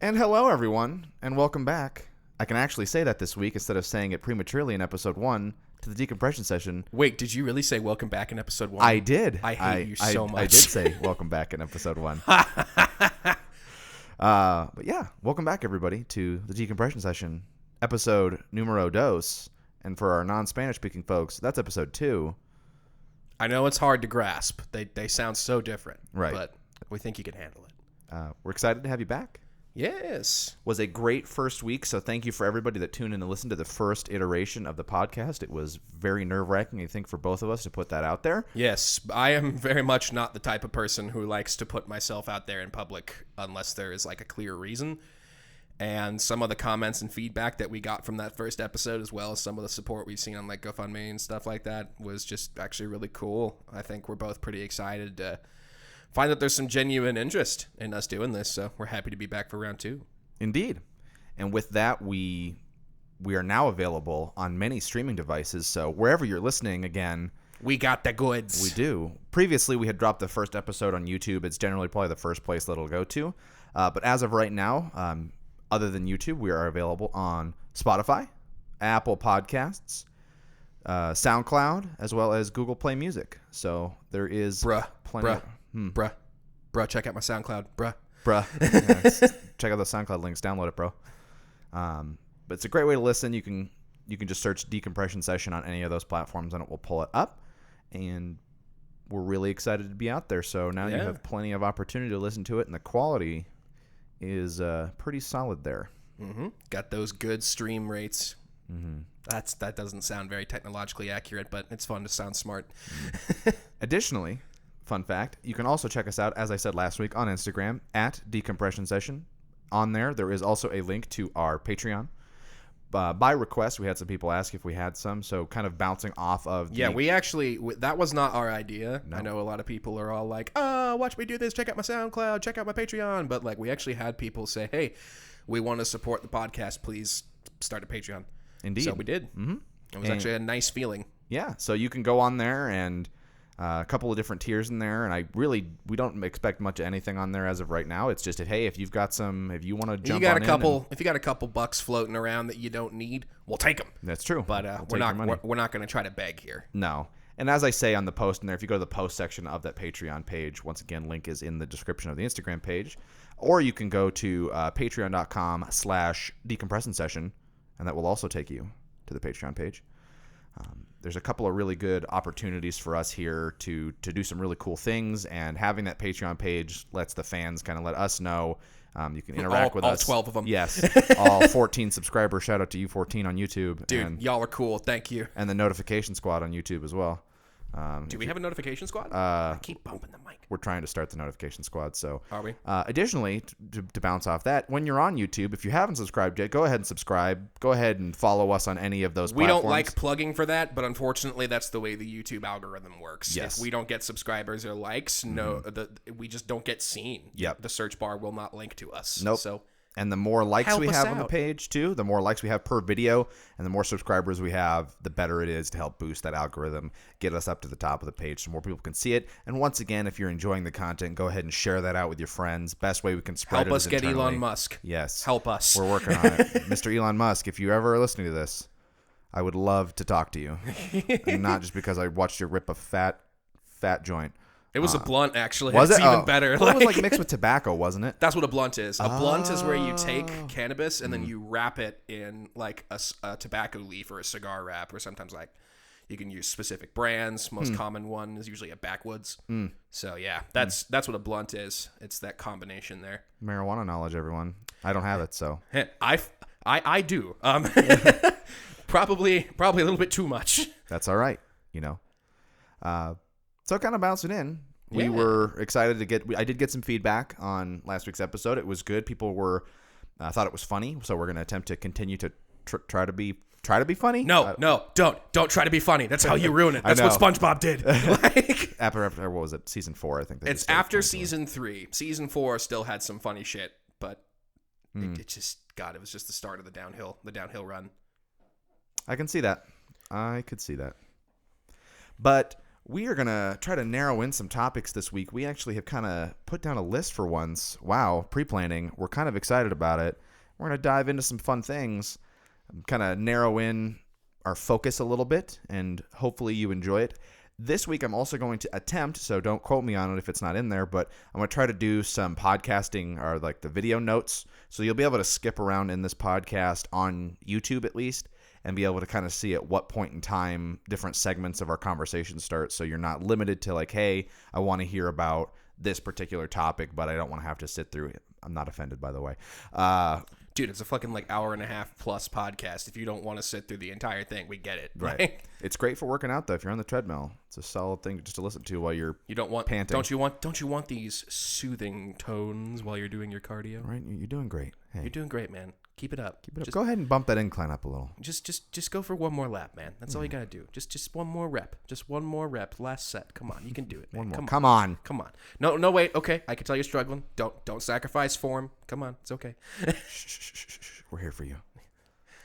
And hello, everyone, and welcome back. I can actually say that this week instead of saying it prematurely in episode 1 to the Decompression Session. Wait, did you really say welcome back in episode 1? I did. I hate you so much. I did say welcome back in episode 1. But yeah, welcome back, everybody, to the Decompression Session, episode numero dos. And for our non-Spanish speaking folks, that's episode 2. I know it's hard to grasp. They sound so different. Right. But we think you can handle it. We're excited to have you back. Yes. Was a great first week, so thank you for everybody that tuned in to listen to the first iteration of the podcast. It was very nerve-wracking, I think, for both of us to put that out there. Yes, I am very much not the type of person who likes to put myself out there in public unless there is like a clear reason. And some of the comments and feedback that we got from that first episode, as well as some of the support we've seen on like GoFundMe and stuff like that, was just actually really cool. I think we're both pretty excited to find that there's some genuine interest in us doing this, so we're happy to be back for round 2. Indeed. And with that, we are now available on many streaming devices, so wherever you're listening, again, we got the goods. We do. Previously, we had dropped the first episode on YouTube. It's generally probably the first place that it'll go to. But as of right now, other than YouTube, we are available on Spotify, Apple Podcasts, SoundCloud, as well as Google Play Music. So there is plenty. Bruh, check out my SoundCloud, bruh. Yeah, check out the SoundCloud links. Download it, bro. But it's a great way to listen. You can just search Decompression Session on any of those platforms, and it will pull it up. And we're really excited to be out there. So now you have plenty of opportunity to listen to it, and the quality is pretty solid there. Mm-hmm. Got those good stream rates. Mm-hmm. That doesn't sound very technologically accurate, but it's fun to sound smart. Additionally, fun fact, you can also check us out, as I said last week, on Instagram at Decompression Session. On there is also a link to our Patreon. By request, we had some people ask if we had some, so kind of bouncing off of we actually, that was not our idea. No. I know a lot of people are all like, oh, watch me do this, check out my SoundCloud, check out my Patreon, but like we actually had people say, hey, we want to support the podcast, please start a Patreon. Indeed. So we did. Mm-hmm. It was actually a nice feeling. Yeah, so you can go on there and a couple of different tiers in there, and we don't expect much of anything on there as of right now. It's just hey, if you want to jump if you got a couple bucks floating around that you don't need, we'll take them. That's true. But we're not going to try to beg here. No. And as I say on the post in there, if you go to the post section of that Patreon page, once again, link is in the description of the Instagram page, or you can go to patreon.com/decompression session, and that will also take you to the Patreon page. There's a couple of really good opportunities for us here to do some really cool things, and having that Patreon page lets the fans kind of let us know. You can interact with us. All 12 of them. Yes. All 14 subscribers. Shout out to you 14 on YouTube. Dude, y'all are cool. Thank you. And the notification squad on YouTube as well. Do we have a notification squad? I keep bumping the mic. We're trying to start the notification squad. So, are we? Additionally, to bounce off that, when you're on YouTube, if you haven't subscribed yet, go ahead and subscribe. Go ahead and follow us on any of those platforms. We don't like plugging for that, but unfortunately, that's the way the YouTube algorithm works. Yes. If we don't get subscribers or likes, we just don't get seen. Yep. The search bar will not link to us. Nope. So. And the more likes we have on the out. page, too, the more likes we have per video, and the more subscribers we have, the better it is to help boost that algorithm, get us up to the top of the page so more people can see it. And once again, if you're enjoying the content, go ahead and share that out with your friends. Best way we can spread Help it us is get internally. Elon Musk. Yes. Help us. We're working on it. Mr. Elon Musk, if you ever are listening to this, I would love to talk to you. And not just because I watched you rip a fat joint. It was a blunt, actually. Was it's it? even better. Well, it was like mixed with tobacco, wasn't it? That's what a blunt is. A blunt is where you take cannabis and then you wrap it in like a tobacco leaf or a cigar wrap, or sometimes like you can use specific brands. Most common one is usually a backwoods. So yeah, that's what a blunt is. It's that combination there. Marijuana knowledge, everyone. I don't have it, so I do. Probably a little bit too much. That's all right. So kind of bouncing in, we were excited to I did get some feedback on last week's episode. It was good. People thought it was funny. So we're going to attempt to continue to try to be funny. No, don't try to be funny. That's how you ruin it. That's what SpongeBob did. After what was it? Season 4, I think. It's after season 3. Season 4 still had some funny shit, but it just, God, it was just the start of the downhill run. I can see that. I could see that. But We are going to try to narrow in some topics this week. We actually have kind of put down a list for once. Wow, pre-planning. We're kind of excited about it. We're going to dive into some fun things, kind of narrow in our focus a little bit, and hopefully you enjoy it. This week I'm also going to attempt, so don't quote me on it if it's not in there, but I'm going to try to do some podcasting or like the video notes. So you'll be able to skip around in this podcast on YouTube at least and be able to kind of see at what point in time different segments of our conversation start. So you're not limited to like, hey, I want to hear about this particular topic, but I don't want to have to sit through it. I'm not offended, by the way. Dude, it's a fucking like hour and a half plus podcast. If you don't want to sit through the entire thing, we get it. Right. It's great for working out though. If you're on the treadmill, it's a solid thing just to listen to while you're panting. Don't you want these soothing tones while you're doing your cardio? Right. You're doing great. Hey. You're doing great, man. Keep it up. Go ahead and bump that incline up a little. Just go for one more lap, man. That's all you gotta do. Just one more rep. Just one more rep. Last set. Come on, you can do it, man. One more. Come on. No, wait. Okay, I can tell you're struggling. Don't sacrifice form. Come on, it's okay. Shh. We're here for you,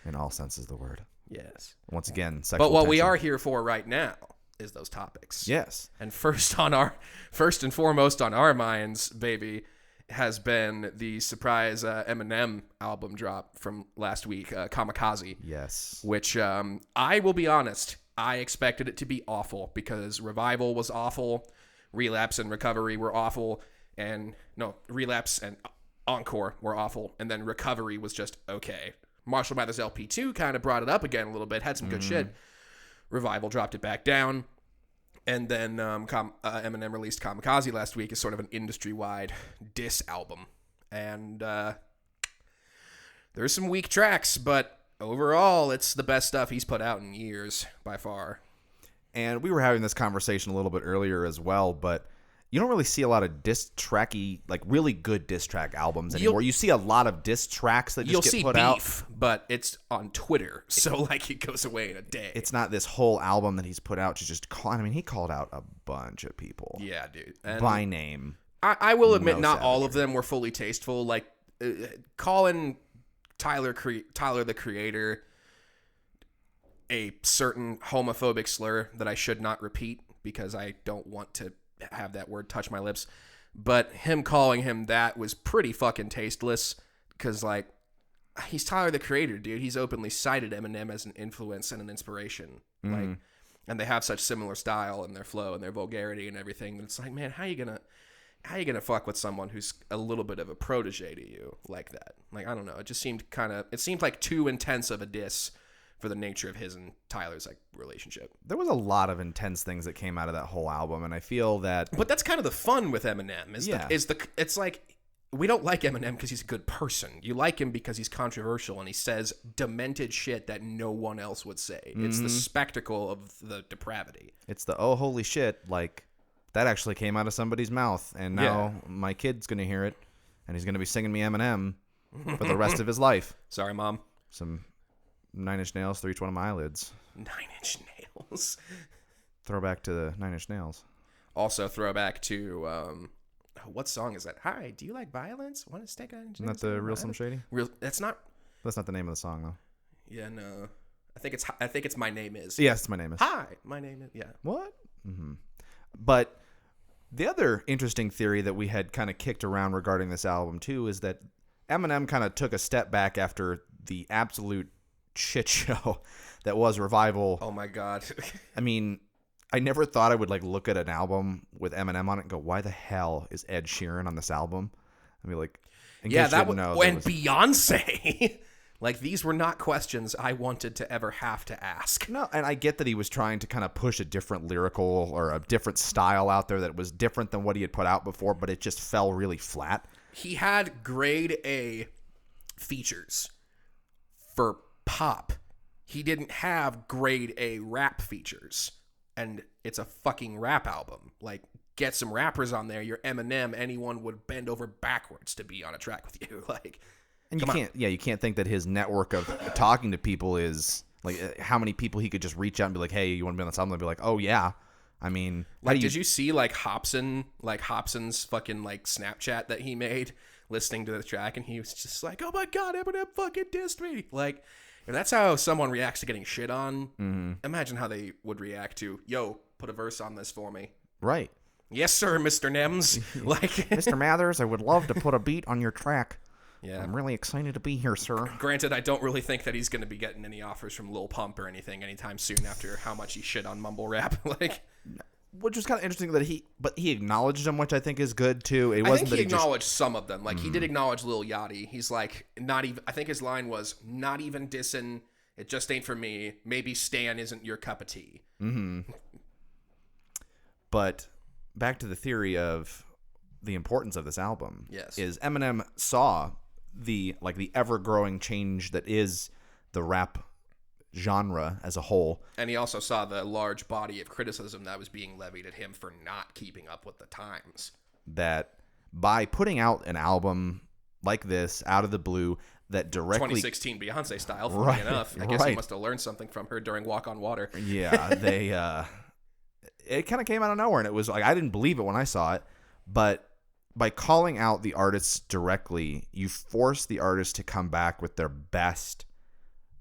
in all senses of the word. Yes. Once again, sexual but what we tension. are here for right now is those topics. Yes. And first and foremost on our minds, baby, has been the surprise Eminem album drop from last week, Kamikaze. Yes. Which I will be honest, I expected it to be awful because Revival was awful, Relapse and Recovery were awful, Relapse and Encore were awful, and then Recovery was just okay. Marshall Mathers LP2 kind of brought it up again a little bit, had some good shit. Revival dropped it back down. And then Eminem released Kamikaze last week as sort of an industry-wide diss album. And there's some weak tracks, but overall, it's the best stuff he's put out in years, by far. And we were having this conversation a little bit earlier as well, but you don't really see a lot of diss tracky, like really good diss track albums anymore. You see a lot of diss tracks that just get put out. You'll see beef, but it's on Twitter, so like it goes away in a day. It's not this whole album that he's put out to just call. I mean, he called out a bunch of people. Yeah, dude. And by name. I will admit, not all of them were fully tasteful. Like calling Tyler the Creator a certain homophobic slur that I should not repeat because I don't want to have that word touch my lips, but him calling him that was pretty fucking tasteless because like he's Tyler the Creator, dude. He's openly cited Eminem as an influence and an inspiration, like, and they have such similar style and their flow and their vulgarity and everything. It's like, man, how you gonna fuck with someone who's a little bit of a protege to you like that? Like, I don't know. It just seemed like too intense of a diss for the nature of his and Tyler's like relationship. There was a lot of intense things that came out of that whole album, and I feel that. But that's kind of the fun with Eminem. It's like we don't like Eminem because he's a good person. You like him because he's controversial and he says demented shit that no one else would say. It's the spectacle of the depravity. It's the oh holy shit, like that actually came out of somebody's mouth, and now my kid's gonna hear it, and he's gonna be singing me Eminem for the rest of his life. Sorry, Mom. Some 9 Inch Nails through each one of my eyelids. 9 Inch Nails. Throwback to the 9 Inch Nails. Also throwback to what song is that? Hi, do you like violence? Want to stick on? Isn't that the Real Slim Shady? That's not the name of the song though. Yeah, no. I think it's My Name Is. Yes, My Name Is. Hi, my name is. Yeah. What? But the other interesting theory that we had kind of kicked around regarding this album too is that Eminem kind of took a step back after the absolute shit show that was Revival. Oh my god. I mean, I never thought I would like look at an album with Eminem on it and go, why the hell is Ed Sheeran on this album? I mean, like, Beyonce. Like, these were not questions I wanted to ever have to ask. No, and I get that he was trying to kind of push a different lyrical or a different style out there that was different than what he had put out before, but it just fell really flat. He had grade A features for pop. He didn't have grade A rap features. And it's a fucking rap album. Like, get some rappers on there. You're Eminem. Anyone would bend over backwards to be on a track with you. Like, and you can't think that his network of talking to people is like how many people he could just reach out and be like, hey, you want to be on this album? And be like, oh yeah. I mean, like, did you see like Hobson's fucking like Snapchat that he made listening to the track, and he was just like, oh my god, Eminem fucking dissed me. Like, If that's how someone reacts to getting shit on, imagine how they would react to, yo, put a verse on this for me. Right. Yes, sir, Mr. Nems. Like, Mr. Mathers, I would love to put a beat on your track. yeah. I'm really excited to be here, sir. Granted, I don't really think that he's going to be getting any offers from Lil Pump or anything anytime soon after how much he shit on mumble rap. Like, which was kind of interesting that he acknowledged them, which I think is good too. It I wasn't think he that acknowledged some of them. Like, he did acknowledge Lil Yachty. He's like, not even, I think his line was, not even dissing, it just ain't for me. Maybe Stan isn't your cup of tea. But back to the theory of the importance of this album. Yes. Is Eminem saw the ever-growing change that is the rap genre as a whole. And he also saw the large body of criticism that was being levied at him for not keeping up with the times. That by putting out an album like this out of the blue that directly 2016 Beyonce style, funny enough. I guess he must have learned something from her during Walk on Water. Yeah, they it kind of came out of nowhere, and it was like I didn't believe it when I saw it, but by calling out the artists directly, you force the artist to come back with their best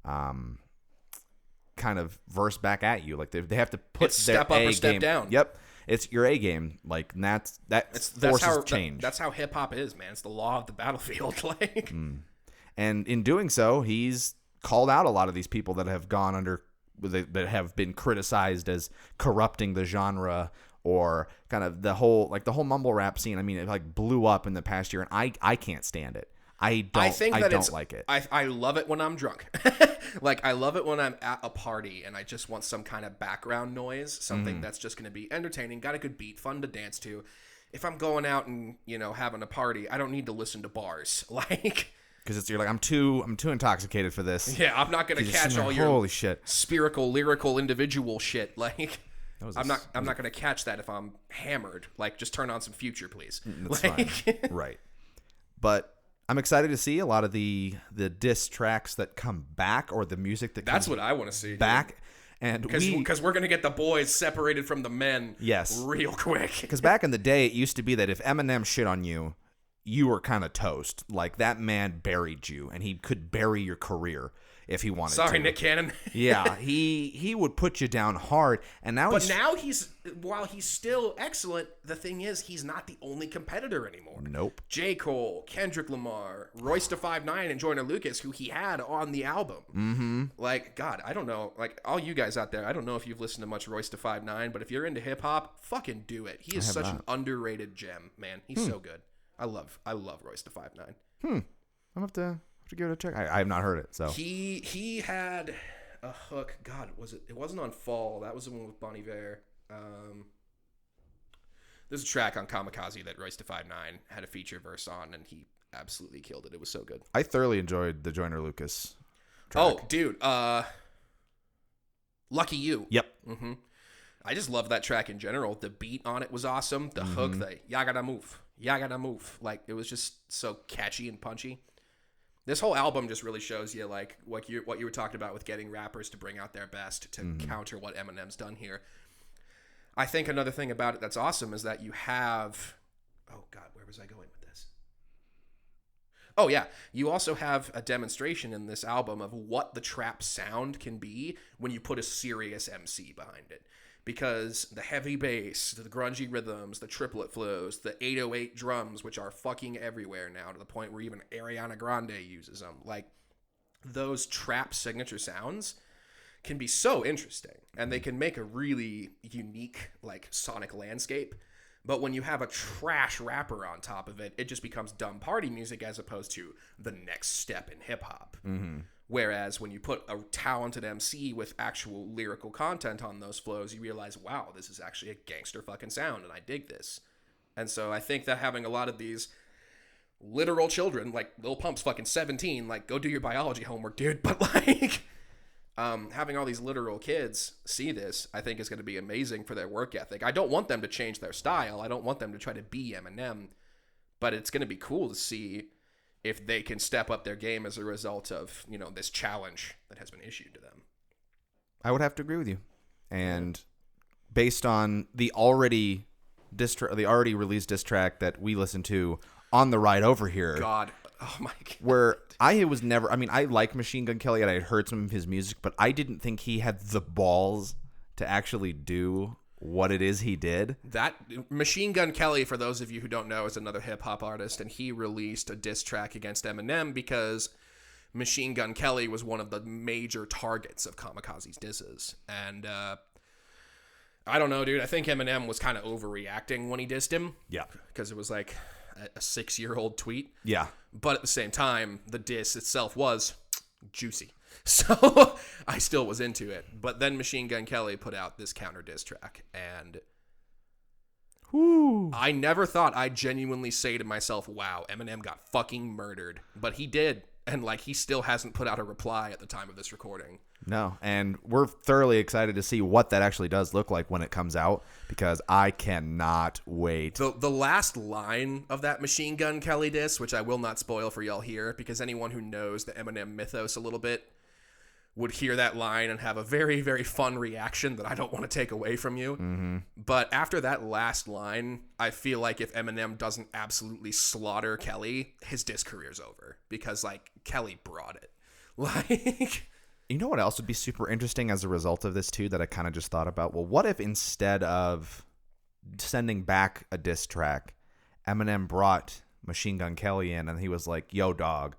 kind of verse back at you. Like they have to put It's their step up A or step game down. Yep. It's your A game. Like that forces change. That's how hip hop is, man. It's the law of the battlefield. Like, And in doing so, he's called out a lot of these people that have gone under that have been criticized as corrupting the genre, or kind of the whole mumble rap scene. I mean, it like blew up in the past year, and I can't stand it. I don't like it. I love it when I'm drunk. Like, I love it when I'm at a party and I just want some kind of background noise, something that's just going to be entertaining, got a good beat, fun to dance to. If I'm going out and, having a party, I don't need to listen to bars. Like, because you're like, I'm too intoxicated for this. yeah, I'm not going to catch all your holy shit spherical, lyrical, individual shit. Like, I'm not going to catch that if I'm hammered. Like, just turn on some Future, please. That's like, fine. Right. But I'm excited to see a lot of the diss tracks that come back, or the music that that's comes what I want to see back. Dude. And because we're going to get the boys separated from the men real quick. Because back in the day, it used to be that if Eminem shit on you, you were kind of toast. Like, that man buried you, and he could bury your career if he wanted to. Sorry, Nick Cannon. Yeah, he would put you down hard, and now while he's still excellent, the thing is, he's not the only competitor anymore. Nope. J. Cole, Kendrick Lamar, Royce da 5'9", and Joyner Lucas, who he had on the album. Mm-hmm. Like, God, I don't know. Like, all you guys out there, I don't know if you've listened to much Royce da 5'9", but if you're into hip-hop, fucking do it. He is such an underrated gem, man. He's so good. I love Royce da 5'9". I'm gonna have to give it a check. I have not heard it. So he had a hook. God, it wasn't on Fall. That was the one with Bon Iver. There's a track on Kamikaze that Royce da 5'9" had a feature verse on, and he absolutely killed it. It was so good. I thoroughly enjoyed the Joyner Lucas track. Oh, dude. Lucky You. Yep. Mm-hmm. I just love that track in general. The beat on it was awesome. The hook, the ya gotta move. Like, it was just so catchy and punchy. This whole album just really shows you, like, what you were talking about with getting rappers to bring out their best to counter what Eminem's done here. I think another thing about it that's awesome is that you have... Oh, God, where was I going with this? Oh, yeah. You also have a demonstration in this album of what the trap sound can be when you put a serious MC behind it. Because the heavy bass, the grungy rhythms, the triplet flows, the 808 drums, which are fucking everywhere now to the point where even Ariana Grande uses them. Like, those trap signature sounds can be so interesting, and they can make a really unique, like, sonic landscape. But when you have a trash rapper on top of it, it just becomes dumb party music as opposed to the next step in hip-hop. Mm-hmm. Whereas when you put a talented MC with actual lyrical content on those flows, you realize, wow, this is actually a gangster fucking sound, and I dig this. And so I think that having a lot of these literal children, like Lil Pump's fucking 17, like, go do your biology homework, dude. But, like, having all these literal kids see this, I think is going to be amazing for their work ethic. I don't want them to change their style. I don't want them to try to be Eminem. But it's going to be cool to see if they can step up their game as a result of, this challenge that has been issued to them. I would have to agree with you. And based on the already released diss track that we listened to on the ride over here. God, Oh my god. Where I was never, I mean, I like Machine Gun Kelly and I had heard some of his music, but I didn't think he had the balls to actually do what it is he did. That Machine Gun Kelly, for those of you who don't know, is another hip hop artist, and he released a diss track against Eminem because Machine Gun Kelly was one of the major targets of Kamikaze's disses. And I don't know, dude. I think Eminem was kind of overreacting when he dissed him. Yeah. Because it was like a 6-year-old tweet. Yeah. But at the same time, the diss itself was juicy. So I still was into it. But then Machine Gun Kelly put out this counter diss track. And I never thought I'd genuinely say to myself, wow, Eminem got fucking murdered. But he did. And, like, he still hasn't put out a reply at the time of this recording. No, and we're thoroughly excited to see what that actually does look like when it comes out, because I cannot wait. The last line of that Machine Gun Kelly diss, which I will not spoil for y'all here, because anyone who knows the Eminem mythos a little bit would hear that line and have a very, very fun reaction that I don't want to take away from you. Mm-hmm. But after that last line, I feel like if Eminem doesn't absolutely slaughter Kelly, his diss career's over, because, like, Kelly brought it. Like... You know what else would be super interesting as a result of this, too, that I kind of just thought about? Well, what if instead of sending back a diss track, Eminem brought Machine Gun Kelly in and he was like, yo, dog,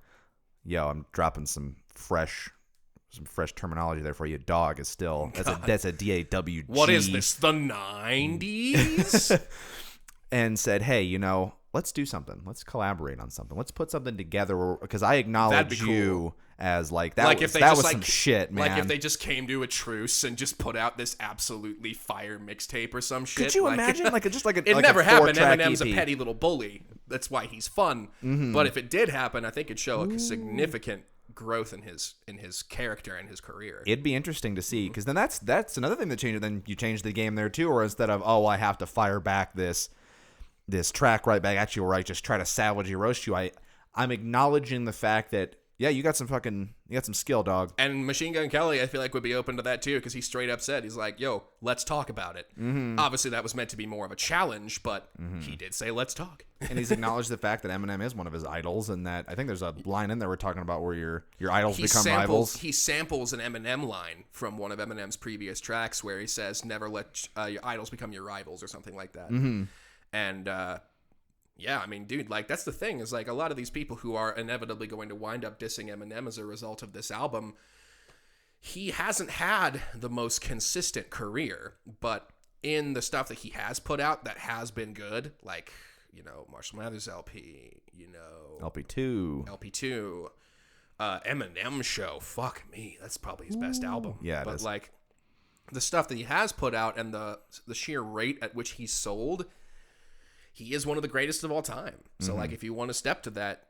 I'm dropping some fresh terminology there for you. Dog is still, that's a D-A-W-G. What is this, the 90s? And said, hey, let's do something. Let's collaborate on something. Let's put something together, because I acknowledge you as like that. Like was, that was like, some shit, man. Like if they just came to a truce and just put out this absolutely fire mixtape or some shit. Could you imagine? Like just like a, it like never a happened. 4-track Eminem's EP. a petty little bully. That's why he's fun. Mm-hmm. But if it did happen, I think it'd show a significant growth in his character and his career. It'd be interesting to see, because then that's another thing that changes. Then you change the game there too, or instead of I have to fire back this track right back at you, or I just try to savage you, roast you. I'm acknowledging the fact that you got some skill, dog. And Machine Gun Kelly, I feel like would be open to that too, because he straight up said, he's like, yo, let's talk about it. Mm-hmm. Obviously that was meant to be more of a challenge, but he did say, let's talk. And he's acknowledged the fact that Eminem is one of his idols, and that I think there's a line in there we're talking about where your idols become rivals. He samples an Eminem line from one of Eminem's previous tracks where he says, never let your idols become your rivals, or something like that. Mm-hmm. And yeah, I mean, dude, like, that's the thing, is like a lot of these people who are inevitably going to wind up dissing Eminem as a result of this album, he hasn't had the most consistent career, but in the stuff that he has put out that has been good, like, Marshall Mathers LP, LP2, Eminem Show, fuck me, that's probably his best album. Yeah, but is. Like, the stuff that he has put out and the sheer rate at which he's sold, he is one of the greatest of all time. So, like, if you want to step to that,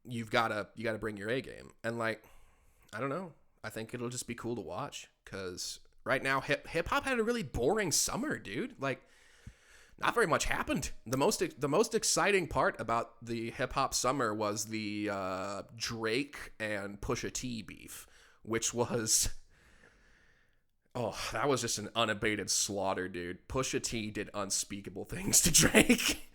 you gotta bring your A game. And, like, I don't know. I think it'll just be cool to watch, because right now hip hop had a really boring summer, dude. Like, not very much happened. The most exciting part about the hip hop summer was the Drake and Pusha T beef, which was, that was just an unabated slaughter, dude. Pusha T did unspeakable things to Drake.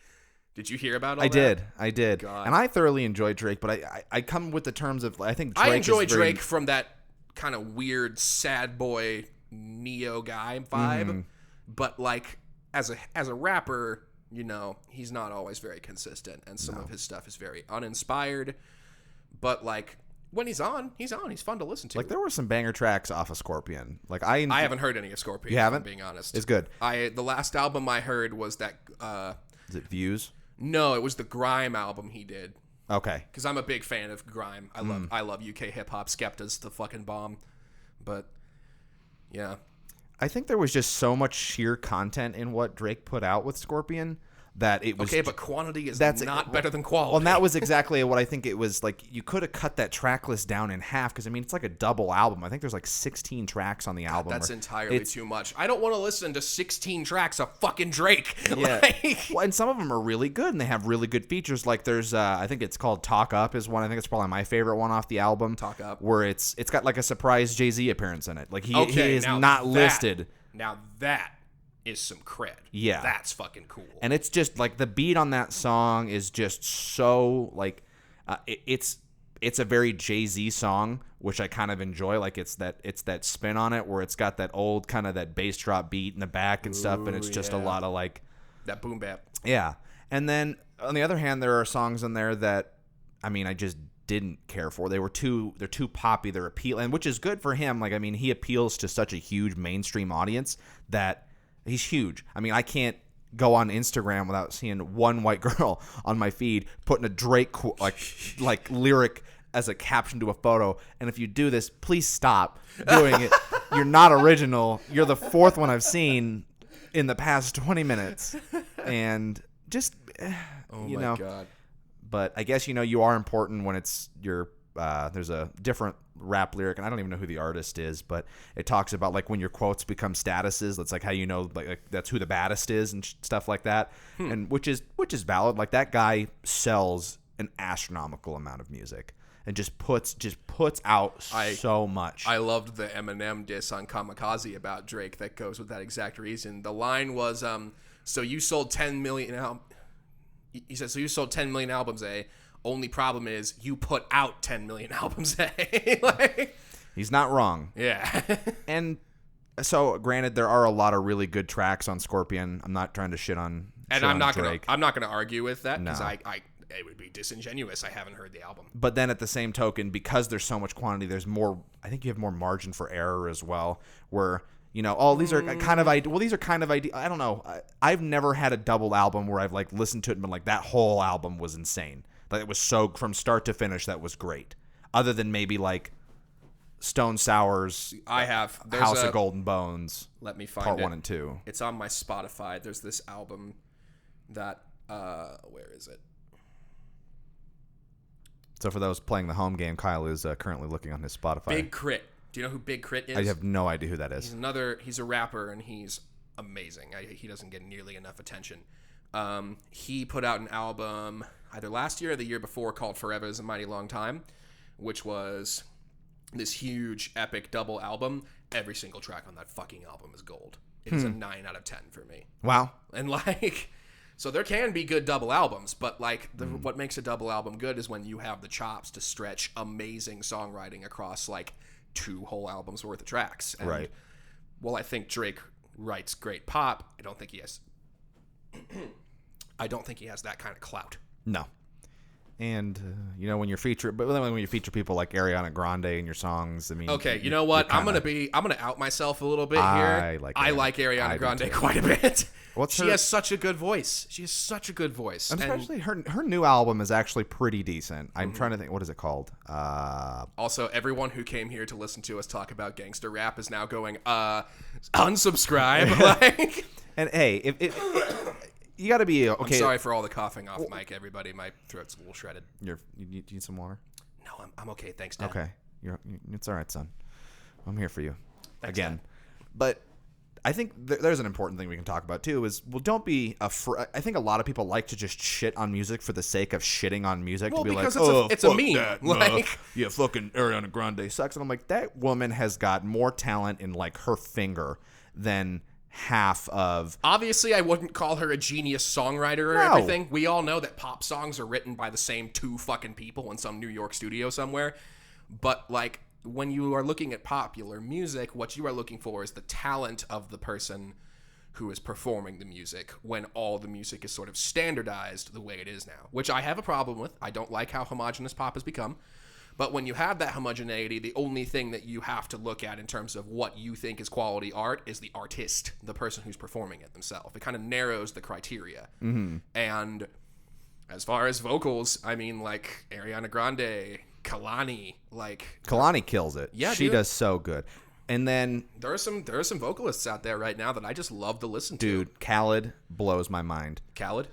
Did you hear about all that? I did. God. And I thoroughly enjoyed Drake, but I come with the terms of, I think Drake I enjoy Drake from that kind of weird sad boy neo guy vibe, but like as a rapper, he's not always very consistent, and some of his stuff is very uninspired, but like when he's on, he's fun to listen to. Like, there were some banger tracks off of Scorpion. Like, I haven't heard any of Scorpion. You haven't? If I'm being honest. It's good. The last album I heard was that is it Views? No, it was the Grime album he did. Okay. Because I'm a big fan of Grime. I love UK hip hop. Skepta's the fucking bomb. But yeah, I think there was just so much sheer content in what Drake put out with Scorpion that it was okay, but quantity is not better than quality. Well, and that was exactly what I think it was. Like, you could have cut that track list down in half, because I mean, it's like a double album. I think there's like 16 tracks on the album. That's entirely too much. I don't want to listen to 16 tracks of fucking Drake. Yeah. Well, and some of them are really good, and they have really good features. Like, there's I think it's called Talk Up is one. I think it's probably my favorite one off the album. Talk Up, where it's got like a surprise Jay-Z appearance in it. Like, he is not listed. Now that is some cred. Yeah. That's fucking cool. And it's just like the beat on that song is just so like, It's a very Jay-Z song, which I kind of enjoy. Like it's that spin on it where it's got that old kind of that bass drop beat in the back and stuff, and it's just a lot of like that boom bap. Yeah. And then on the other hand, there are songs in there that I just didn't care for. They're too poppy, they're appealing, which is good for him. Like he appeals to such a huge mainstream audience that he's huge. I can't go on Instagram without seeing one white girl on my feed putting a Drake like lyric as a caption to a photo. And if you do this, please stop doing it. You're not original. You're the fourth one I've seen in the past 20 minutes. And just God. But I guess you are important when it's your there's a different rap lyric, and I don't even know who the artist is, but it talks about like when your quotes become statuses. That's like how like that's who the baddest is and stuff like that. And which is valid. Like that guy sells an astronomical amount of music and just puts out so much. I loved the Eminem diss on Kamikaze about Drake that goes with that exact reason. The line was, so you sold 10 million. He said, so you sold 10 million albums, eh? Only problem is you put out 10 million albums, eh? Like, he's not wrong. Yeah. And so, granted, there are a lot of really good tracks on Scorpion. I'm not trying to shit on Drake. I'm not gonna argue with that because No. it would be disingenuous. I haven't heard the album. But then at the same token, because there's so much quantity, there's more. I think you have more margin for error as well. Where these are kind of these are kind of ideal. I don't know. I've never had a double album where I've like listened to it and been like, that whole album was insane. Like it was so from start to finish that was great. Other than maybe like Stone Sour's House of Golden Bones. Let me find Part it. 1 and 2. It's on my Spotify. There's this album that where is it? So for those playing the home game, Kyle is currently looking on his Spotify. Big Crit. Do you know who Big Crit is? I have no idea who that is. He's a rapper and he's amazing. He doesn't get nearly enough attention. He put out an album either last year or the year before called Forever is a Mighty Long Time, which was this huge epic double album. Every single track on that fucking album is gold. It is a 9 out of 10 for me. Wow. And like, so there can be good double albums, but like what makes a double album good is when you have the chops to stretch amazing songwriting across like 2 whole albums worth of tracks. And right. Well, I think Drake writes great pop. I don't think he has that kind of clout. No. And when you feature people like Ariana Grande in your songs, okay, you know what? I'm gonna out myself a little bit here. I like Ariana Grande quite a bit. She has such a good voice. And especially her new album is actually pretty decent. I'm trying to think, what is it called? Also, everyone who came here to listen to us talk about gangster rap is now going unsubscribe. Like, and hey, if you got to be okay. I'm sorry for all the coughing off mic, everybody. My throat's a little shredded. You need some water? No, I'm okay. Thanks, Dad. Okay, it's all right, son. I'm here for you. Thanks, again. Dad. But I think there's an important thing we can talk about too. Is don't be afraid. I think a lot of people like to just shit on music for the sake of shitting on music. Well, to be because like, it's a meme. Yeah, fucking Ariana Grande sucks. And I'm like, that woman has got more talent in like her finger than half of. Obviously, I wouldn't call her a genius songwriter or everything. We all know that pop songs are written by the same 2 fucking people in some New York studio somewhere. But like, when you are looking at popular music, what you are looking for is the talent of the person who is performing the music, when all the music is sort of standardized the way it is now, which I have a problem with. I don't like how homogenous pop has become. But when you have that homogeneity, the only thing that you have to look at in terms of what you think is quality art is the artist, the person who's performing it themselves. It kind of narrows the criteria. Mm-hmm. And as far as vocals, like Ariana Grande, Kalani, Kalani kills it. Yeah, she does so good. And then there are some vocalists out there right now that I just love to listen to. Dude, Khaled blows my mind. Khaled?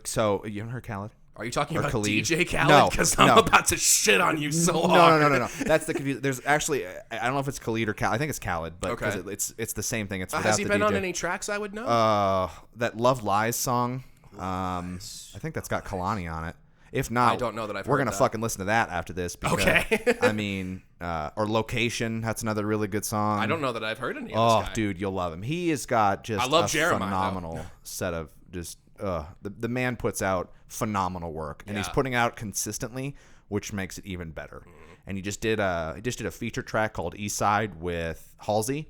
So you haven't heard Khaled? Are you talking about Khalid? DJ Khaled? Because I'm about to shit on you so hard. No. That's the confusion. There's actually, I don't know if it's Khalid or Khaled. I think it's Khaled, but because it's the same thing. It's without has he the been DJ. on any tracks I would know? That Love Lies song. I think that's got Kalani on it. If not, I don't know that I've heard we're gonna that. fucking listen to that after this. Because, okay. Or Location. That's another really good song. I don't know that I've heard any of this guy. Dude, you'll love him. He has got just I love Jeremiah, phenomenal set of just the man puts out phenomenal work, and he's putting out consistently, which makes it even better. And he just did a feature track called East Side with Halsey,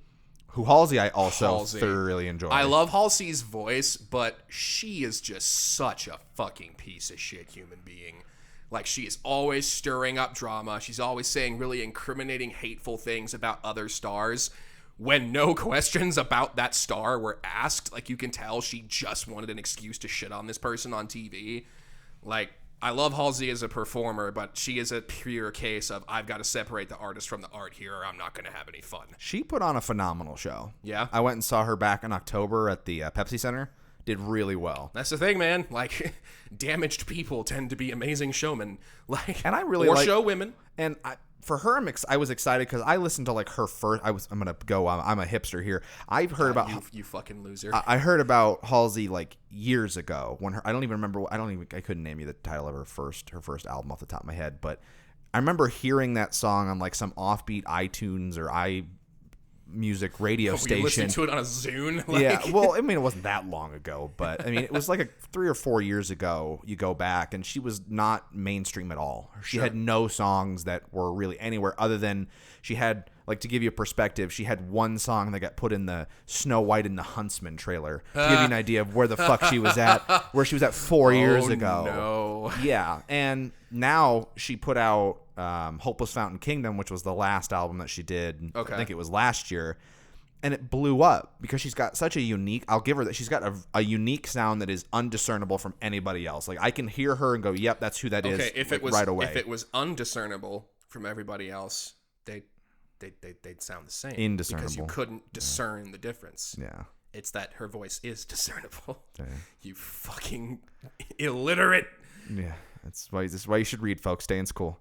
who I also thoroughly enjoy. I love Halsey's voice, but she is just such a fucking piece of shit human being. Like, she is always stirring up drama. She's always saying really incriminating, hateful things about other stars when no questions about that star were asked. Like, you can tell she just wanted an excuse to shit on this person on TV. Like, I love Halsey as a performer, but she is a pure case of I've got to separate the artist from the art here or I'm not going to have any fun. She put on a phenomenal show. Yeah? I went and saw her back in October at the Pepsi Center. Did really well. That's the thing, man. Like, damaged people tend to be amazing showmen. Like, and I really or like, show women. And for her, I was excited because I listened to like her first. I'm a hipster here. I've heard about you fucking loser. I heard about Halsey like years ago when I don't even remember. I couldn't name you the title of her first album off the top of my head, but I remember hearing that song on like some offbeat iTunes or music radio station. You listened to it on a Zune? Like... Yeah, well, I mean, it wasn't that long ago, but I mean, it was like 3 or 4 years ago. You go back, and she was not mainstream at all. She had no songs that were really anywhere other than she had, like, to give you a perspective, she had one song that got put in the Snow White and the Huntsman trailer to give you an idea of where the fuck she was at, where she was at 4 years ago. No. Yeah, and now she put out Hopeless Fountain Kingdom, which was the last album that she did. Okay. I think it was last year. And it blew up because she's got such a unique, I'll give her that, she's got a unique sound that is undiscernible from anybody else. Like, I can hear her and go, yep, that's who that is. Okay, if like, it was right away. If it was undiscernible from everybody else, they'd sound the same. Indiscernible. Because you couldn't discern the difference. Yeah. It's that her voice is discernible. Yeah. You fucking illiterate. Yeah. This is why you should read, folks. Stay in school.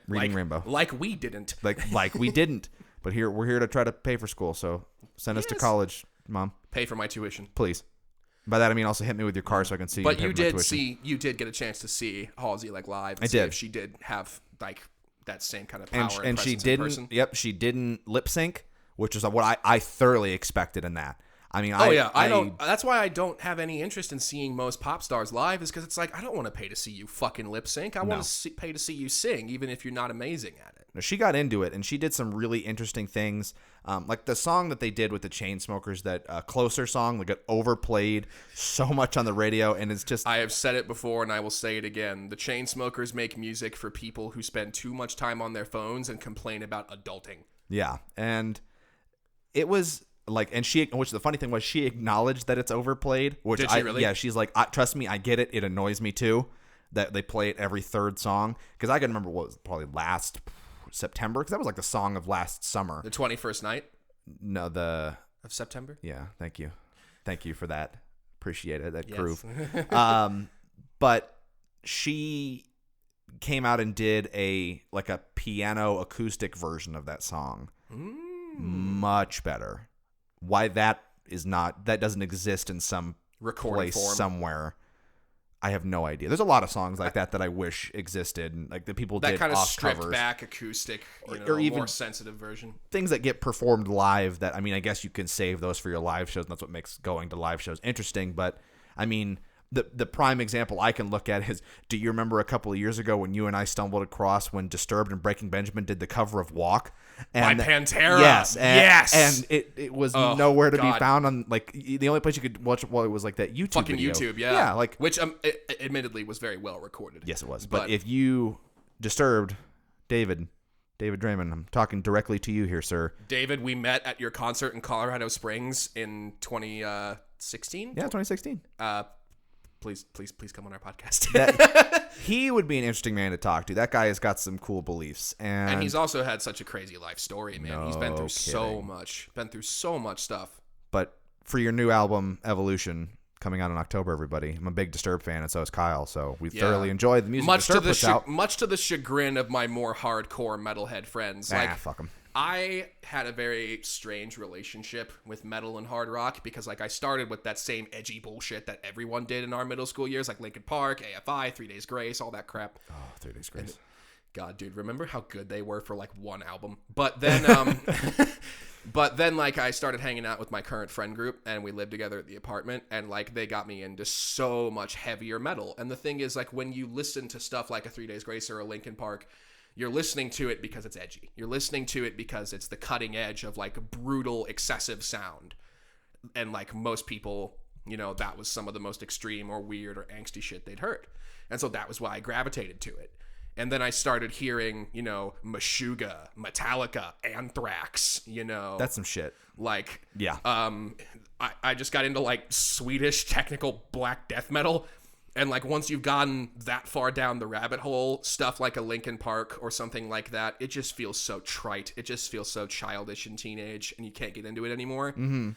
Reading Rainbow. Like we didn't. Like we didn't. But we're here to try to pay for school, so send us to college, Mom. Pay for my tuition. Please. By that I mean also hit me with your car so I can see. But you did get a chance to see Halsey like live. And I did. If she did have like that same kind of power and she didn't. Person. Yep, she didn't lip sync, which is what I thoroughly expected in that. I mean, I don't. That's why I don't have any interest in seeing most pop stars live. Is because it's like I don't want to pay to see you fucking lip sync. I want to pay to see you sing, even if you're not amazing at it. She got into it, and she did some really interesting things, like the song that they did with the Chainsmokers, that Closer song, that got overplayed so much on the radio, and it's just... I have said it before, and I will say it again. The Chainsmokers make music for people who spend too much time on their phones and complain about adulting. Yeah, and it was... Like, and which the funny thing was, she acknowledged that it's overplayed. Which Did she really? Yeah, she's like, trust me, I get it. It annoys me too that they play it every third song. Because I can remember what was probably last September, because that was like the song of last summer. The 21st night? No, of September? Yeah, thank you for that. Appreciate it, that yes. groove. But she came out and did a piano acoustic version of that song. Much better. Why that doesn't exist in some recorded place form somewhere, I have no idea. There's a lot of songs like that I wish existed, and like the people that did kind of off stripped covers. Back acoustic, or even more sensitive version. Things that get performed live. That, I mean, I guess you can save those for your live shows, and that's what makes going to live shows interesting. But I mean, the prime example I can look at is, do you remember a couple of years ago when you and I stumbled across when Disturbed and Breaking Benjamin did the cover of Walk? And by Pantera. Yes. Yes. And it was nowhere to be God. found on, like, the only place you could watch it was like that YouTube fucking video. YouTube, yeah. Yeah, like, which admittedly was very well recorded. Yes, it was. But if you Disturbed, David Draymond, I'm talking directly to you here, sir. David, we met at your concert in Colorado Springs in 2016. Yeah, 2016. Please come on our podcast. He would be an interesting man to talk to. That guy has got some cool beliefs, and he's also had such a crazy life story, man. He's been through so much stuff. But for your new album, Evolution, coming out in October, everybody, I'm a big Disturbed fan, and so is Kyle. So we thoroughly enjoy the music Disturbed puts out. Much to the chagrin of my more hardcore metalhead friends. Fuck them. I had a very strange relationship with metal and hard rock because, like, I started with that same edgy bullshit that everyone did in our middle school years, like Linkin Park, AFI, 3 Days Grace, all that crap. Oh, 3 Days Grace. God, dude, remember how good they were for like one album? But then, but then like I started hanging out with my current friend group, and we lived together at the apartment, and like they got me into so much heavier metal. And the thing is, like when you listen to stuff like a 3 Days Grace or a Linkin Park, you're listening to it because it's edgy. You're listening to it because it's the cutting edge of like brutal, excessive sound. And like most people, you know, that was some of the most extreme or weird or angsty shit they'd heard. And so that was why I gravitated to it. And then I started hearing, you know, Meshuggah, Metallica, Anthrax, you know. That's some shit. Like, yeah. I just got into like Swedish technical black death metal. And like once you've gotten that far down the rabbit hole, stuff like a Linkin Park or something like that, it just feels so trite. It just feels so childish and teenage, and you can't get into it anymore. Mm-hmm.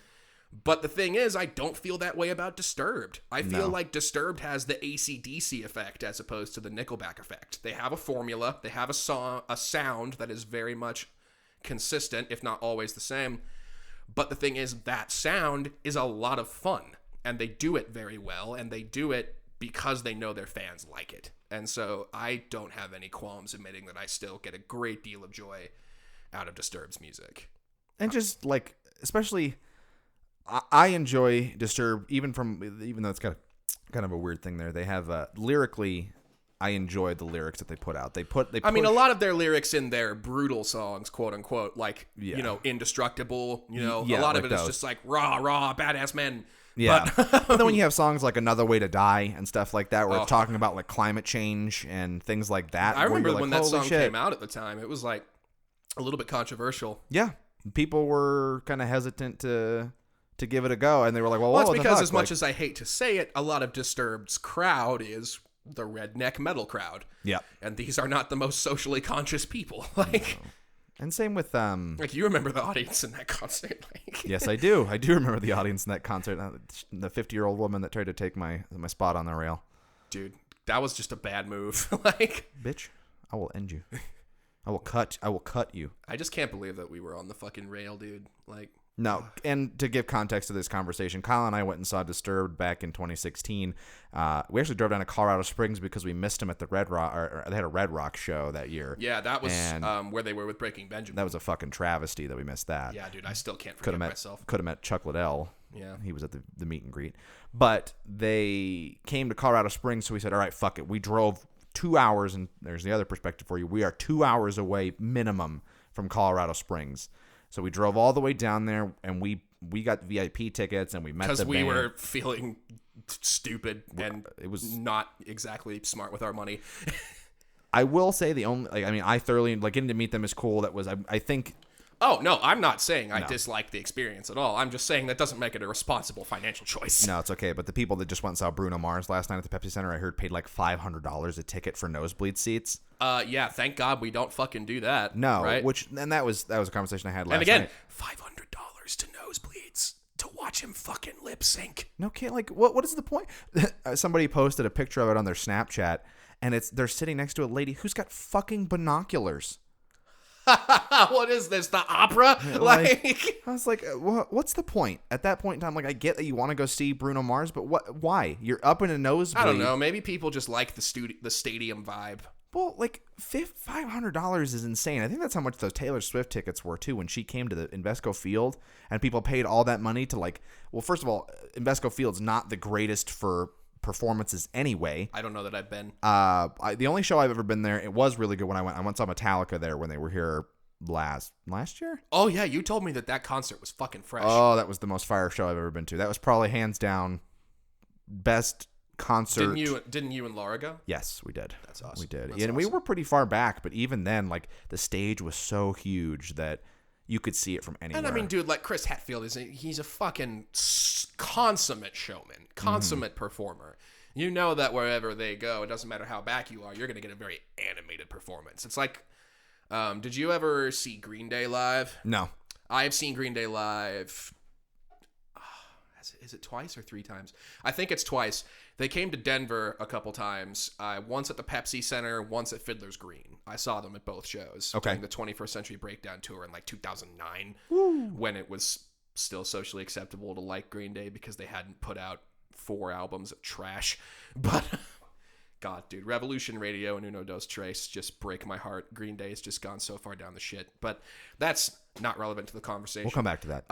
But the thing is, I don't feel that way about Disturbed. I feel like Disturbed has the AC/DC effect as opposed to the Nickelback effect. They have a formula. They have a sound that is very much consistent, if not always the same. But the thing is, that sound is a lot of fun. And they do it very well. And they do it because they know their fans like it. And so I don't have any qualms admitting that I still get a great deal of joy out of Disturbed's music. And just like, especially... I enjoy Disturbed, even though it's got kind of a weird thing there. They have lyrically, I enjoy the lyrics that they put out. I mean, a lot of their lyrics in their brutal songs, quote unquote, like you know, indestructible. You know, a lot of it is just like rah, badass men. Yeah. But then when you have songs like Another Way to Die and stuff like that, where it's talking about like climate change and things like that. I remember when that song came out at the time. It was like a little bit controversial. Yeah, people were kind of hesitant to give it a go, and they were like, well it's because as much as I hate to say it, a lot of Disturbed's crowd is the redneck metal crowd. Yeah. And these are not the most socially conscious people. Like, and same with like you remember the audience in that concert. Like, yes, I do remember the audience in that concert. The 50-year-old woman that tried to take my spot on the rail. Dude, that was just a bad move. Like, bitch, I will end you. I will cut you. I just can't believe that we were on the fucking rail, dude. Like, no, and to give context to this conversation, Kyle and I went and saw Disturbed back in 2016. We actually drove down to Colorado Springs because we missed them at the Red Rock, or they had a Red Rock show that year. Yeah, that was where they were with Breaking Benjamin. That was a fucking travesty that we missed that. Yeah, dude, I still can't forgive myself. Could have met Chuck Liddell. Yeah. He was at the meet and greet. But they came to Colorado Springs, so we said, all right, fuck it. We drove 2 hours, and there's the other perspective for you. We are 2 hours away minimum from Colorado Springs. So we drove all the way down there, and we got VIP tickets, and we met the band. Because we were feeling stupid, and it was not exactly smart with our money. I will say I thoroughly, like, getting to meet them is cool. That was, I think... Oh, no, I'm not saying I dislike the experience at all. I'm just saying that doesn't make it a responsible financial choice. No, it's okay. But the people that just went and saw Bruno Mars last night at the Pepsi Center, I heard paid like $500 a ticket for nosebleed seats. Yeah, thank God we don't fucking do that. No, right? And that was a conversation I had last night. And again, $500 to nosebleeds to watch him fucking lip sync. No, can't, like, what is the point? Somebody posted a picture of it on their Snapchat, and they're sitting next to a lady who's got fucking binoculars. What is this, the opera? Like, I was like, what's the point? At that point in time, like, I get that you want to go see Bruno Mars, but why? You're up in a nosebleed. I don't know. Maybe people just like the stadium vibe. Well, like, $500 is insane. I think that's how much those Taylor Swift tickets were, too, when she came to the Invesco Field, and people paid all that money to, like, well, first of all, Invesco Field's not the greatest for performances anyway. I don't know that I've been. The only show I've ever been there, it was really good when I went. I went and saw Metallica there when they were here last year. Oh yeah, you told me that concert was fucking fresh. Oh, that was the most fire show I've ever been to. That was probably hands down best concert. Didn't you and Laura go? Yes, we did. That's awesome. We did. That's and awesome. We were pretty far back, but even then, like, the stage was so huge that you could see it from anywhere. And I mean, dude, like, Chris Hetfield he's a fucking consummate showman, consummate performer. You know that wherever they go, it doesn't matter how back you are, you're going to get a very animated performance. It's like, did you ever see Green Day live? No. I have seen Green Day live. Is it twice or 3 times? I think it's twice. They came to Denver a couple times. Once at the Pepsi Center, once at Fiddler's Green. I saw them at both shows. Okay. During the 21st Century Breakdown tour in like 2009. Woo. When it was still socially acceptable to like Green Day because they hadn't put out 4 albums of trash. But God, dude, Revolution Radio and Uno Dos Tres just break my heart. Green Day's just gone so far down the shit, but that's not relevant to the conversation. We'll come back to that.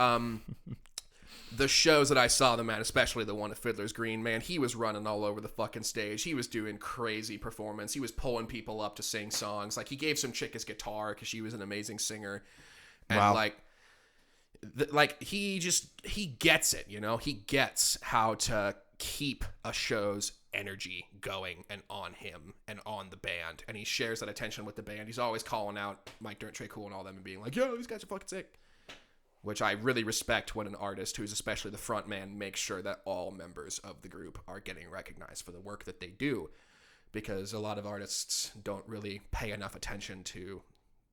The shows that I saw them at, especially the one at Fiddler's Green, man, he was running all over the fucking stage. He was doing crazy performance. He was pulling people up to sing songs. Like, he gave some chick his guitar because she was an amazing singer. And, wow. He gets it, you know? He gets how to keep a show's energy going and on him and on the band. And he shares that attention with the band. He's always calling out Mike Dirnt, Trey Cool, and all them and being like, yo, these guys are fucking sick. Which I really respect when an artist who's especially the front man makes sure that all members of the group are getting recognized for the work that they do. Because a lot of artists don't really pay enough attention to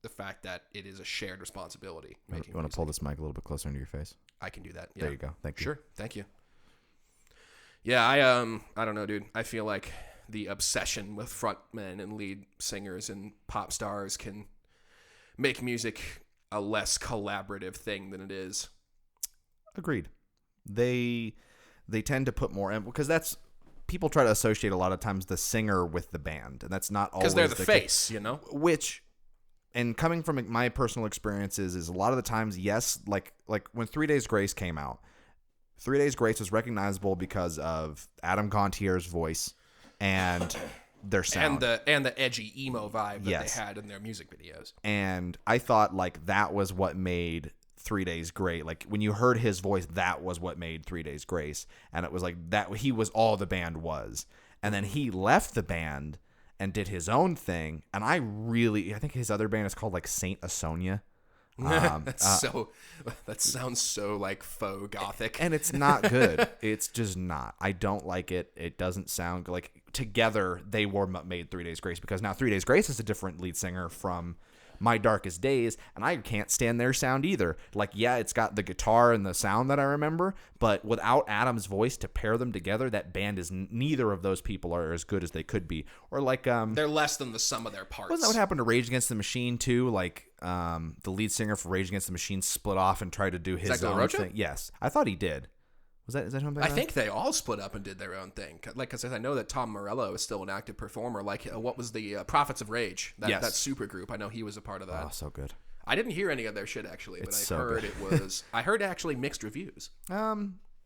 the fact that it is a shared responsibility. You want to pull this mic a little bit closer into your face? I can do that. Yeah. There you go. Thank you. Sure. Thank you. Yeah, I don't know, dude. I feel like the obsession with frontmen and lead singers and pop stars can make music a less collaborative thing than it is. Agreed. They tend to put more because that's people try to associate a lot of times the singer with the band, and that's not always because they're the face, you know. Which, and coming from my personal experiences, is a lot of the times, yes, like when 3 Days Grace came out, 3 Days Grace was recognizable because of Adam Gontier's voice and their sound and the edgy emo vibe that they had in their music videos. And I thought like that was what made 3 Days great. Like when you heard his voice, that was what made 3 Days Grace. And it was like that he was all the band was. And then he left the band and did his own thing. And I think his other band is called like Saint Asonia. That sounds so like faux gothic, and it's not good. It's just not. I don't like it. It doesn't sound like together they made 3 Days Grace, because now 3 Days Grace is a different lead singer from My Darkest Days, and I can't stand their sound either. Like, yeah, it's got the guitar and the sound that I remember, but without Adam's voice to pair them together, that band is neither of those people are as good as they could be. Or like they're less than the sum of their parts. Wasn't that what happened to Rage Against the Machine too? Like the lead singer for Rage Against the Machine split off and tried to do his own thing. Yes, I thought he did. Is that something? I think they all split up and did their own thing. Like, because I know that Tom Morello is still an active performer. Like, what was the Prophets of Rage? That super group. I know he was a part of that. Oh, so good. I didn't hear any of their shit actually, but I heard actually mixed reviews.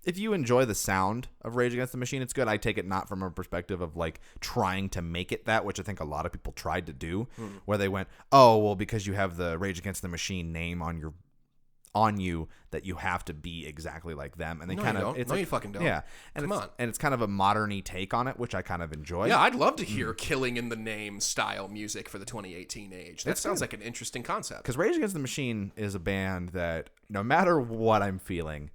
If you enjoy the sound of Rage Against the Machine, it's good. I take it not from a perspective of like trying to make it that, which I think a lot of people tried to do, where they went, oh well, because you have the Rage Against the Machine name on you that you have to be exactly like them, and they you fucking don't. Yeah, and and it's kind of a modern-y take on it, which I kind of enjoy. Yeah, I'd love to hear Killing in the Name style music for the 2018 age. That sounds like an interesting concept. Because Rage Against the Machine is a band that no matter what I'm feeling,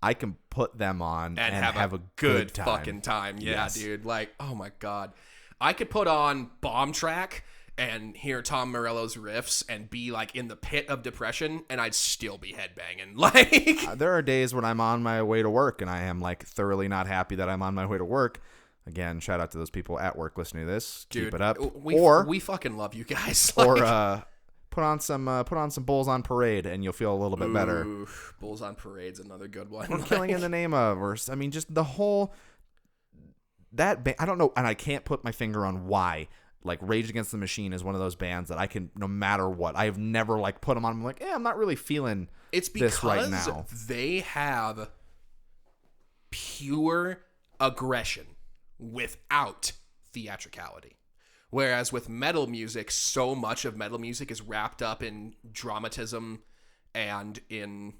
I can put them on and have a good time. Fucking time. Yeah, yes. Dude. Like, oh my God, I could put on Bomb Track and hear Tom Morello's riffs and be like in the pit of depression, and I'd still be headbanging. Like, there are days when I'm on my way to work and I am like thoroughly not happy that I'm on my way to work. Again, shout out to those people at work listening to this. Dude, keep it up. We fucking love you guys. Or put on some Bulls on Parade and you'll feel a little bit better. Bulls on Parade's another good one. Or Killing in the Name of, or I mean, just the whole that I don't know, and I can't put my finger on why. Like, Rage Against the Machine is one of those bands that I can, no matter what, I've never like put them on. I'm like, I'm not really feeling this right now. They have pure aggression without theatricality. Whereas with metal music, so much of metal music is wrapped up in dramatism and in,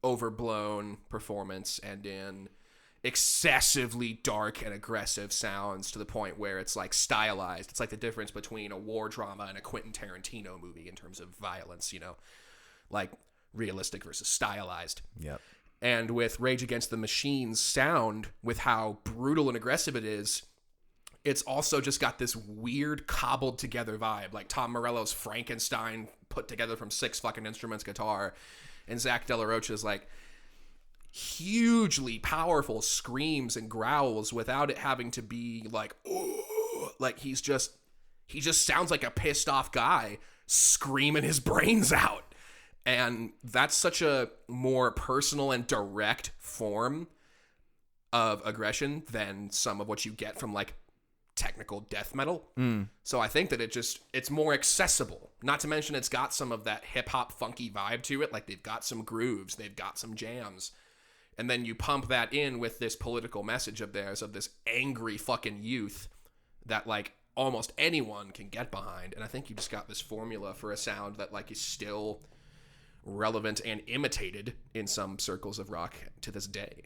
overblown performance and in excessively dark and aggressive sounds to the point where it's like stylized. It's like the difference between a war drama and a Quentin Tarantino movie in terms of violence, like realistic versus stylized. Yep. And with Rage Against the Machine's sound, with how brutal and aggressive it is, it's also just got this weird cobbled together vibe, like Tom Morello's Frankenstein put together from 6 fucking instruments guitar, and Zach De La Rocha's like hugely powerful screams and growls without it having to be like, oh, like he just sounds like a pissed off guy screaming his brains out. And that's such a more personal and direct form of aggression than some of what you get from like technical death metal. So I think that it's more accessible. Not to mention it's got some of that hip hop funky vibe to it. Like they've got some grooves, they've got some jams. And then you pump that in with this political message of theirs, of this angry fucking youth that like almost anyone can get behind. And I think you just got this formula for a sound that like is still relevant and imitated in some circles of rock to this day.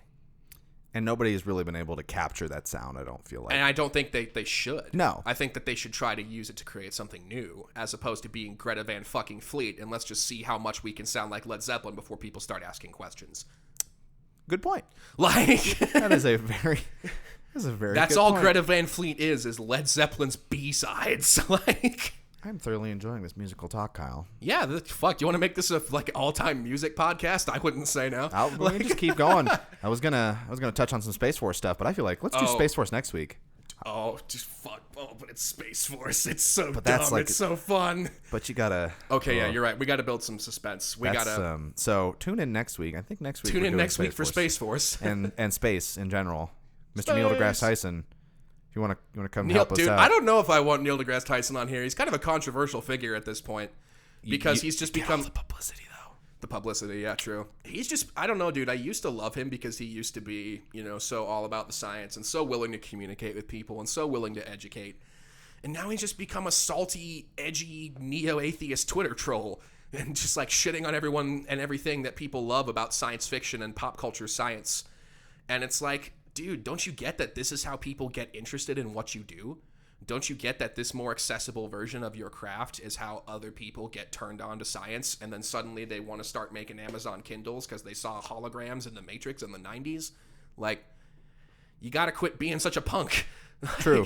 And nobody has really been able to capture that sound, I don't feel like. And I don't think they should. No. I think that they should try to use it to create something new, as opposed to being Greta Van fucking Fleet, and let's just see how much we can sound like Led Zeppelin before people start asking questions. Good point. Like That's a very That's good all point. Greta Van Fleet is Led Zeppelin's B-sides. Like, I'm thoroughly enjoying this musical talk, Kyle. yeah, fuck. You want to make this a like all-time music podcast? I wouldn't say no. We can just keep going. I was gonna touch on some Space Force stuff, but I feel like let's do Space Force next week. Oh, just fuck. Oh, but it's Space Force. It's so that's dumb. like- It's so fun. But you gotta. Okay, yeah, you're right. We got to build some suspense. We gotta So tune in next week. I think next week. tune we're in doing next week for Force. Space Force. and space in general. Mr. Neil deGrasse Tyson, if you want to come Neil, help us dude, out. I don't know if I want Neil deGrasse Tyson on here. He's kind of a controversial figure at this point because he's just become the publicity though. the publicity. Yeah, true. He's just, I don't know, dude. I used to love him because he used to be, so all about the science and so willing to communicate with people and so willing to educate. And now he's just become a salty, edgy, neo-atheist Twitter troll and just like shitting on everyone and everything that people love about science fiction and pop culture science. And it's like, dude, don't you get that this is how people get interested in what you do? Don't you get that this more accessible version of your craft is how other people get turned on to science, and then suddenly they want to start making Amazon Kindles because they saw holograms in the Matrix in the 90s? Like, you got to quit being such a punk. True.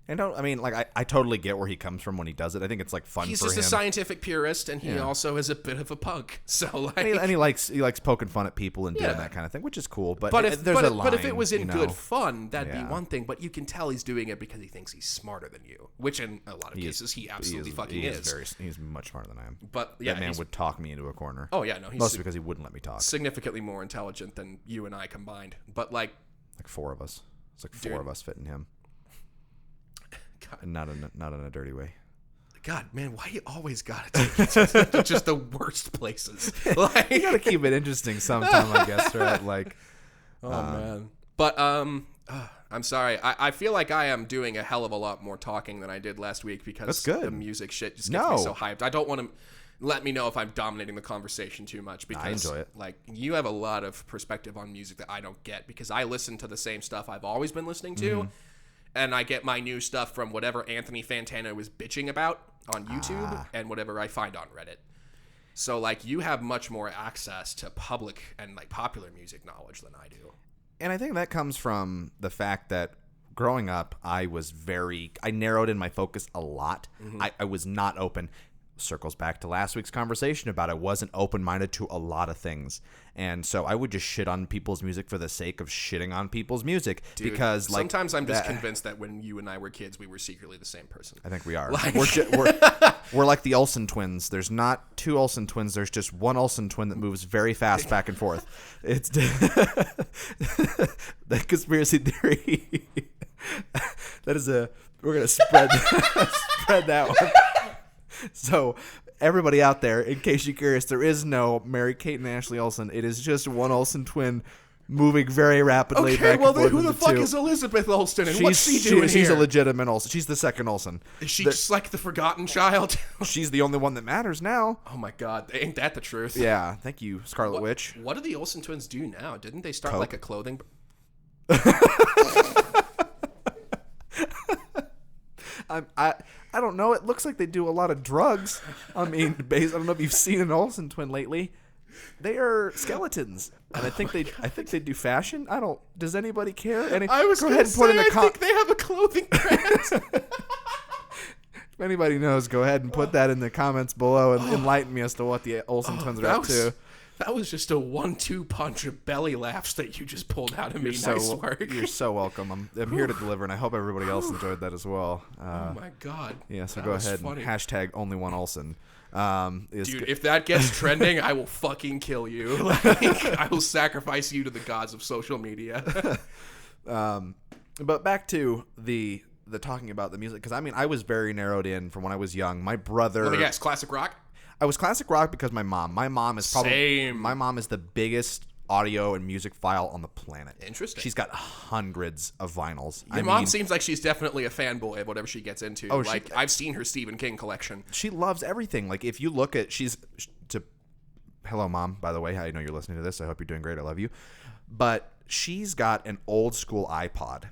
And I totally get where he comes from when he does it. I think it's like fun He's for him. just a scientific purist, and he also is a bit of a punk. So like, And he likes poking fun at people and doing Yeah. that kind of thing, which is cool. But if there's a line, but if it was in good fun, that'd Yeah. be one thing. But you can tell he's doing it because he thinks he's smarter than you, which in a lot of cases he absolutely fucking is. He's much smarter than I am. But yeah, That man would talk me into a corner. Oh yeah, no, he's Mostly because he wouldn't let me talk. significantly more intelligent than you and I combined. But like, Like four of us. It's like four of us fitting him. God, And not in a dirty way. God, man, why you always gotta take it to just the worst places? Like, You gotta keep it interesting sometime, I guess, right? Like, oh man. But I'm sorry. I feel like I am doing a hell of a lot more talking than I did last week because That's good. the music shit just gets me so hyped. I don't want to let me know if I'm dominating the conversation too much because I enjoy it. Like, you have a lot of perspective on music that I don't get because I listen to the same stuff I've always been listening to. Mm-hmm. And I get my new stuff from whatever Anthony Fantano was bitching about on YouTube and whatever I find on Reddit. So, like, you have much more access to public and, like, popular music knowledge than I do. and I think that comes from the fact that growing up, I narrowed in my focus a lot. Mm-hmm. I was not open. Circles back to last week's conversation about I wasn't open-minded to a lot of things. And so I would just shit on people's music for the sake of shitting on people's music. Dude, because like sometimes I'm just convinced that when you and I were kids, we were secretly the same person. I think we are. Like- We're like the Olsen twins. There's not two Olsen twins. There's just one Olsen twin that moves very fast back and forth. It's the conspiracy theory. We're gonna spread that one. So everybody out there, in case you're curious, there is no Mary Kate and Ashley Olsen. It is just one Olsen twin moving very rapidly. Okay, back well and then forth who the into fuck two. is Elizabeth Olsen and what's she doing She's here? a legitimate Olsen. She's the second Olsen. Is she just like the forgotten child? She's the only one that matters now. Oh my god, ain't that the truth? Yeah, thank you, Scarlet Witch. What do the Olsen twins do now? Didn't they start Coke. like a clothing? I don't know. It looks like they do a lot of drugs. I mean, I don't know if you've seen an Olsen twin lately. They are skeletons, and I think they do fashion. I don't. Does anybody care? I was go going ahead to and put say, in the I think they have a clothing brand. If anybody knows, go ahead and put that in the comments below and enlighten me as to what the Olsen twins are up to. That was just a 1-2 punch of belly laughs that you just pulled out of me. Nice work. You're so welcome. I'm here to deliver, and I hope everybody else enjoyed that as well. Oh my god. Yeah, so That go was ahead funny. and hashtag only one Olsen. Dude, if that gets trending, I will fucking kill you. Like, I will sacrifice you to the gods of social media. But back to the the talking about the music, because I mean, I was very narrowed in from when I was young. My brother. Let me guess, classic rock? I was classic rock because my mom is probably. Same. My mom is the biggest audio and music file on the planet. Interesting. She's got hundreds of vinyls. Your mom seems like she's definitely a fanboy of whatever she gets into. Oh, like, I've seen her Stephen King collection. She loves everything. Like, if you look at, hello, Mom, by the way. I know you're listening to this. I hope you're doing great. I love you. But she's got an old school iPod,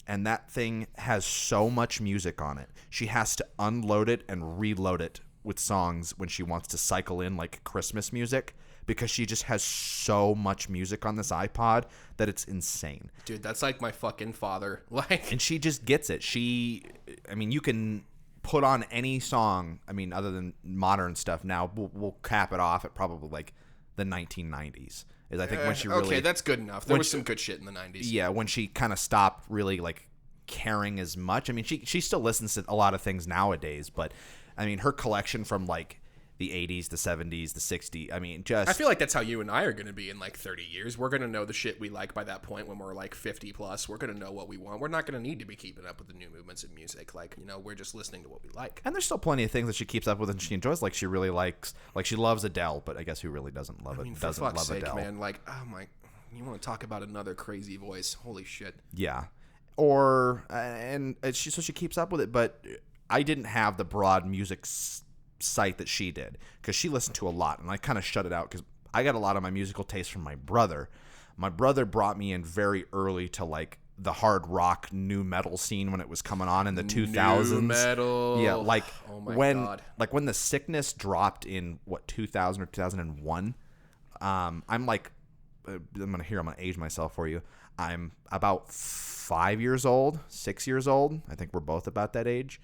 and that thing has so much music on it. She has to unload it and reload it with songs when she wants to cycle in like Christmas music, because she just has so much music on this iPod that it's insane. Dude, that's like my fucking father. Like, and she just gets it. I mean, you can put on any song, I mean, other than modern stuff now, we'll cap it off at probably like the 1990s. Is I think when she really... Okay, that's good enough. There was some good shit in the 90s. Yeah, when she kind of stopped really like caring as much. I mean, she still listens to a lot of things nowadays, but I mean, her collection from like the 80s, the 70s, the 60s. I mean, just... I feel like that's how you and I are going to be in like 30 years. We're going to know the shit we like by that point when we're like 50 plus. We're going to know what we want. We're not going to need to be keeping up with the new movements in music. Like, you know, we're just listening to what we like. And there's still plenty of things that she keeps up with and she enjoys. Like, she really likes... Like, she loves Adele, but I guess who really doesn't love it? I mean, doesn't for fuck's love sake, Adele. man. Like, oh my... You want to talk about another crazy voice. Holy shit. Yeah. Or... And so she keeps up with it, but I didn't have the broad music site that she did, because she listened to a lot, and I kind of shut it out because I got a lot of my musical taste from my brother. My brother brought me in very early to like the hard rock new metal scene when it was coming on in the 2000s. New metal. Yeah, like oh my God. Like when the Sickness dropped in 2000 or 2001. I'm like, I'm gonna age myself for you. I'm about 5 years old, 6 years old. I think we're both about that age.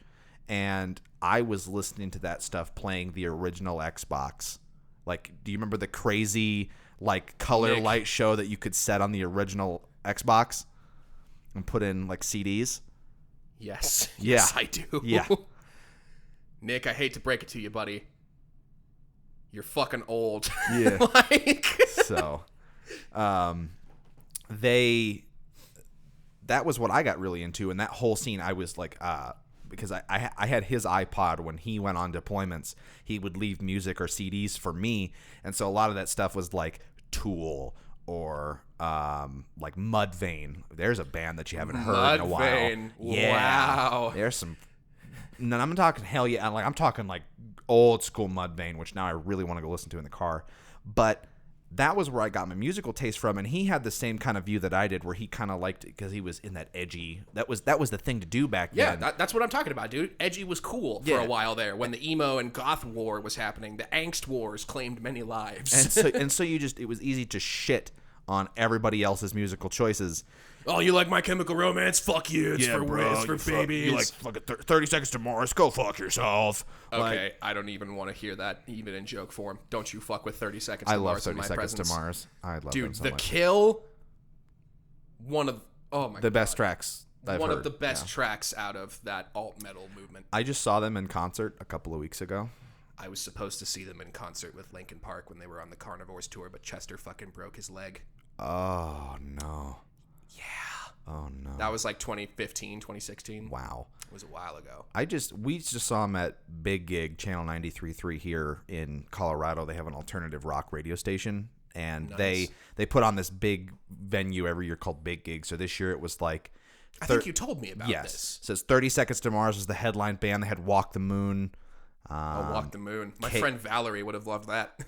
And I was listening to that stuff playing the original Xbox. Like, do you remember the crazy, like, color light show that you could set on the original Xbox and put in, like, CDs? Yes. Yeah. Yes, I do. Yeah. Nick, I hate to break it to you, buddy. You're fucking old. Yeah. Like. So, that was what I got really into. And that whole scene, I was like, because I had his iPod when he went on deployments. He would leave music or CDs for me, and so a lot of that stuff was like Tool or like Mudvayne. There's a band that you haven't heard in a while. Mudvayne. Yeah. Wow. There's some. No, I'm talking hell yeah. Like I'm talking like old school Mudvayne, which now I really want to go listen to in the car. But that was where I got my musical taste from, and he had the same kind of view that I did, where he kind of liked it because he was in that edgy. That was the thing to do back then. Yeah, that's what I'm talking about, dude. Edgy was cool for a while there when the emo and goth war was happening. The angst wars claimed many lives. And so it was easy to shit on everybody else's musical choices. Oh, you like My Chemical Romance? Fuck you. It's for babies. You like fucking 30 Seconds to Mars? Go fuck yourself. Okay, like, I don't even want to hear that, even in joke form. Don't you fuck with 30 Seconds I to love Mars 30 in my Seconds presence. to Mars. I love Dude, them so The much. Kill, one of the best tracks I've one heard. of the best tracks out of that alt metal movement. I just saw them in concert a couple of weeks ago. I was supposed to see them in concert with Linkin Park when they were on the Carnivores tour, but Chester fucking broke his leg. Oh, no. Yeah. Oh, no. That was like 2015, 2016. Wow. It was a while ago. We just saw them at Big Gig, Channel 93.3 here in Colorado. They have an alternative rock radio station, and Nice. they put on this big venue every year called Big Gig. So this year it was like... I think you told me about yes. this. So it's 30 Seconds to Mars was the headline band. They had Walk the Moon. Walk the Moon. My friend Valerie would have loved that.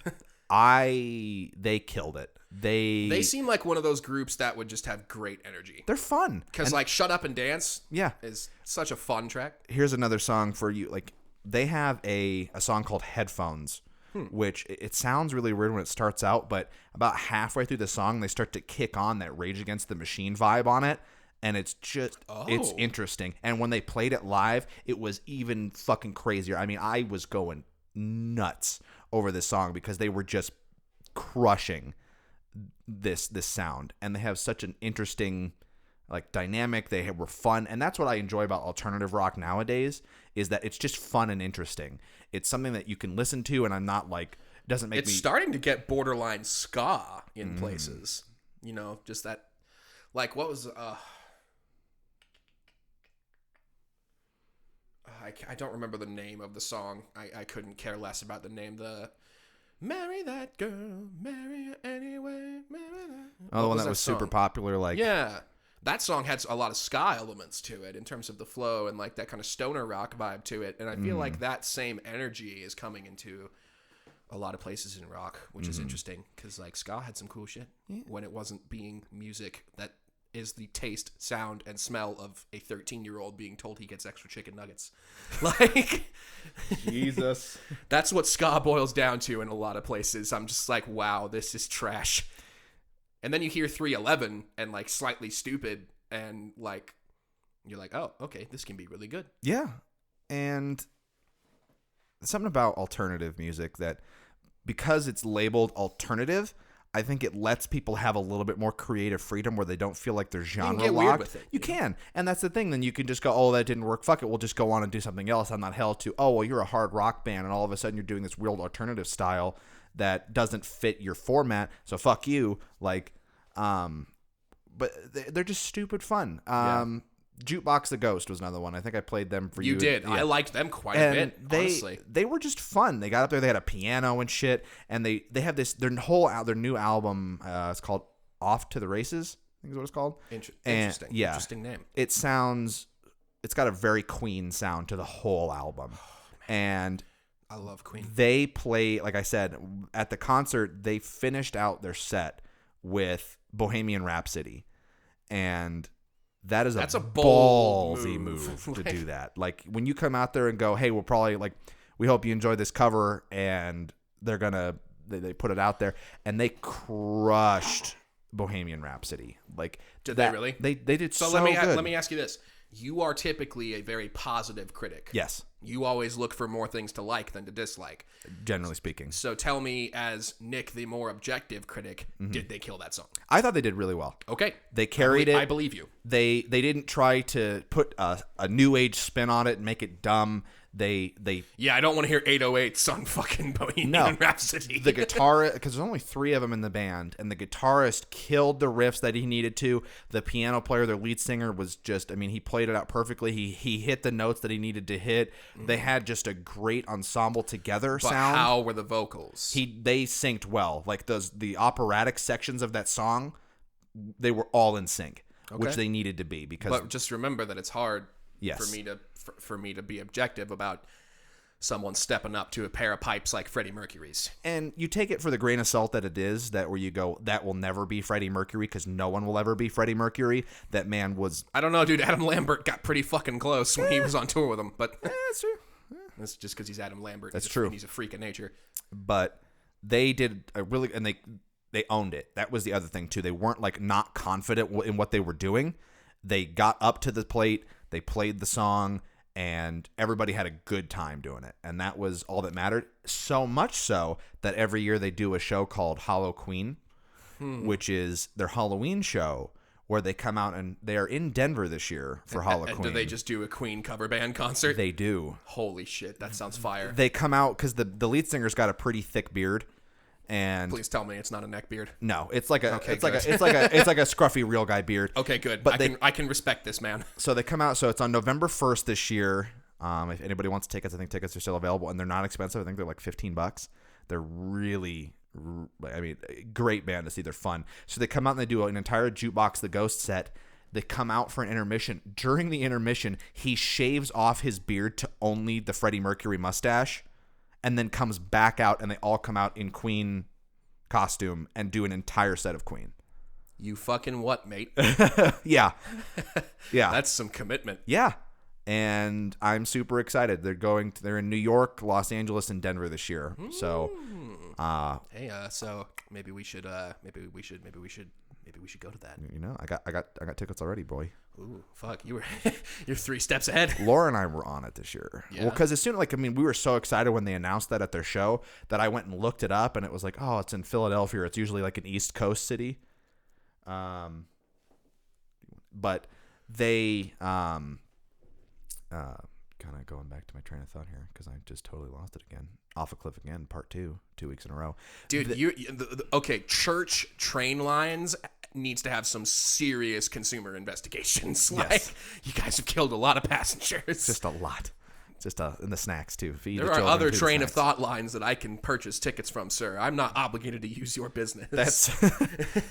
They killed it. They seem like one of those groups that would just have great energy. They're fun. Because like Shut Up and Dance is such a fun track. Here's another song for you. Like they have a song called Headphones, which it sounds really weird when it starts out, but about halfway through the song, they start to kick on that Rage Against the Machine vibe on it. And it's just, it's interesting. And when they played it live, it was even fucking crazier. I mean, I was going nuts over this song because they were just crushing this sound. And they have such an interesting like dynamic. They were fun. And that's what I enjoy about alternative rock nowadays, is that it's just fun and interesting. It's something that you can listen to, and I'm not like, doesn't make me... It's starting to get borderline ska in places. You know, just that, like, what was... I don't remember the name of the song. I couldn't care less about the name. The marry that girl, marry her anyway, marry that. Oh, the one that was super popular, like yeah. That song had a lot of ska elements to it in terms of the flow and like that kind of stoner rock vibe to it. And I feel like that same energy is coming into a lot of places in rock, which is interesting because like ska had some cool shit when it wasn't being music that is the taste, sound, and smell of a 13-year-old being told he gets extra chicken nuggets. Like, Jesus. That's what ska boils down to in a lot of places. I'm just like, wow, this is trash. And then you hear 311 and like Slightly Stupid and like you're like, oh, okay, this can be really good. Yeah. And something about alternative music that because it's labeled alternative, I think it lets people have a little bit more creative freedom where they don't feel like they're genre locked. You can get weird with it. You can. And that's the thing. Then you can just go, oh, that didn't work. Fuck it. We'll just go on and do something else. I'm not held to, oh, well, you're a hard rock band and all of a sudden you're doing this weird alternative style that doesn't fit your format. So fuck you. Like, but they're just stupid fun. Jukebox the Ghost was another one. I think I played them for you. You did. Yeah. I liked them quite a bit, honestly. They were just fun. They got up there. They had a piano and shit. And they have this, their new album, it's called Off to the Races, I think is what it's called. Interesting. Yeah. Interesting name. It's got a very Queen sound to the whole album. And I love Queen. They play, like I said, at the concert, they finished out their set with Bohemian Rhapsody. And that's a ballsy move to do that. Like when you come out there and go, hey, we'll probably like, we hope you enjoy this cover, and they put it out there, and they crushed Bohemian Rhapsody. Like, did they really? They did so good. Let me ask you this: you are typically a very positive critic. Yes. You always look for more things to like than to dislike, generally speaking. So tell me, as Nick, the more objective critic, did they kill that song? I thought they did really well. Okay. They carried it. I believe you. They didn't try to put a new age spin on it and make it dumb. They I don't want to hear 808s on fucking Bohemian Rhapsody. The guitar, because there's only 3 of them in the band, and the guitarist killed the riffs that he needed to. The piano player, their lead singer, was just, I mean, he played it out perfectly. He hit the notes that he needed to hit. They had just a great ensemble together but sound. How were the vocals? They synced well. Like the operatic sections of that song, they were all in sync, which they needed to be. But just remember that it's hard Yes. for me to be objective about someone stepping up to a pair of pipes like Freddie Mercury's. And you take it for the grain of salt that it is, that where you go, that will never be Freddie Mercury because no one will ever be Freddie Mercury. That man was... I don't know, dude. Adam Lambert got pretty fucking close when he was on tour with him, but... that's true. That's just because he's Adam Lambert. That's true. He's a freak of nature. But they did a really... And they owned it. That was the other thing, too. They weren't, like, not confident in what they were doing. They got up to the plate... They played the song, and everybody had a good time doing it. And that was all that mattered. So much so that every year they do a show called Hollow Queen, which is their Halloween show, where they come out, and they are in Denver this year for Hollow Queen. Do they just do a Queen cover band concert? They do. Holy shit, that sounds fire. They come out, because the lead singer's got a pretty thick beard. And please tell me it's not a neck beard. No, it's like a scruffy real guy beard. Okay, good. But I can respect this man. So they come out. So it's on November 1st this year. If anybody wants tickets, I think tickets are still available, and they're not expensive. I think they're like $15. They're really, I mean, great band to see. They're fun. So they come out and they do an entire Jukebox the Ghost set. They come out for an intermission. During the intermission, he shaves off his beard to only the Freddie Mercury mustache. And then comes back out, and they all come out in Queen costume and do an entire set of Queen. You fucking what, mate? Yeah. Yeah. That's some commitment. Yeah. And I'm super excited. They're in New York, Los Angeles, and Denver this year. So, so maybe we should go to that. You know, I got tickets already, boy. Ooh, fuck! You're 3 steps ahead. Laura and I were on it this year. Yeah. Well, because we were so excited when they announced that at their show that I went and looked it up, and it was like, oh, it's in Philadelphia. It's usually like an East Coast city. But they kind of going back to my train of thought here because I just totally lost it again. Off a cliff again, part 2 weeks in a row. Dude, okay, church train lines needs to have some serious consumer investigations. Yes. Like, you guys have killed a lot of passengers. Just a lot. Just in the snacks too. Feed there the are children other to the train of snacks. thought lines that I can purchase tickets from, sir. I'm not obligated to use your business. That's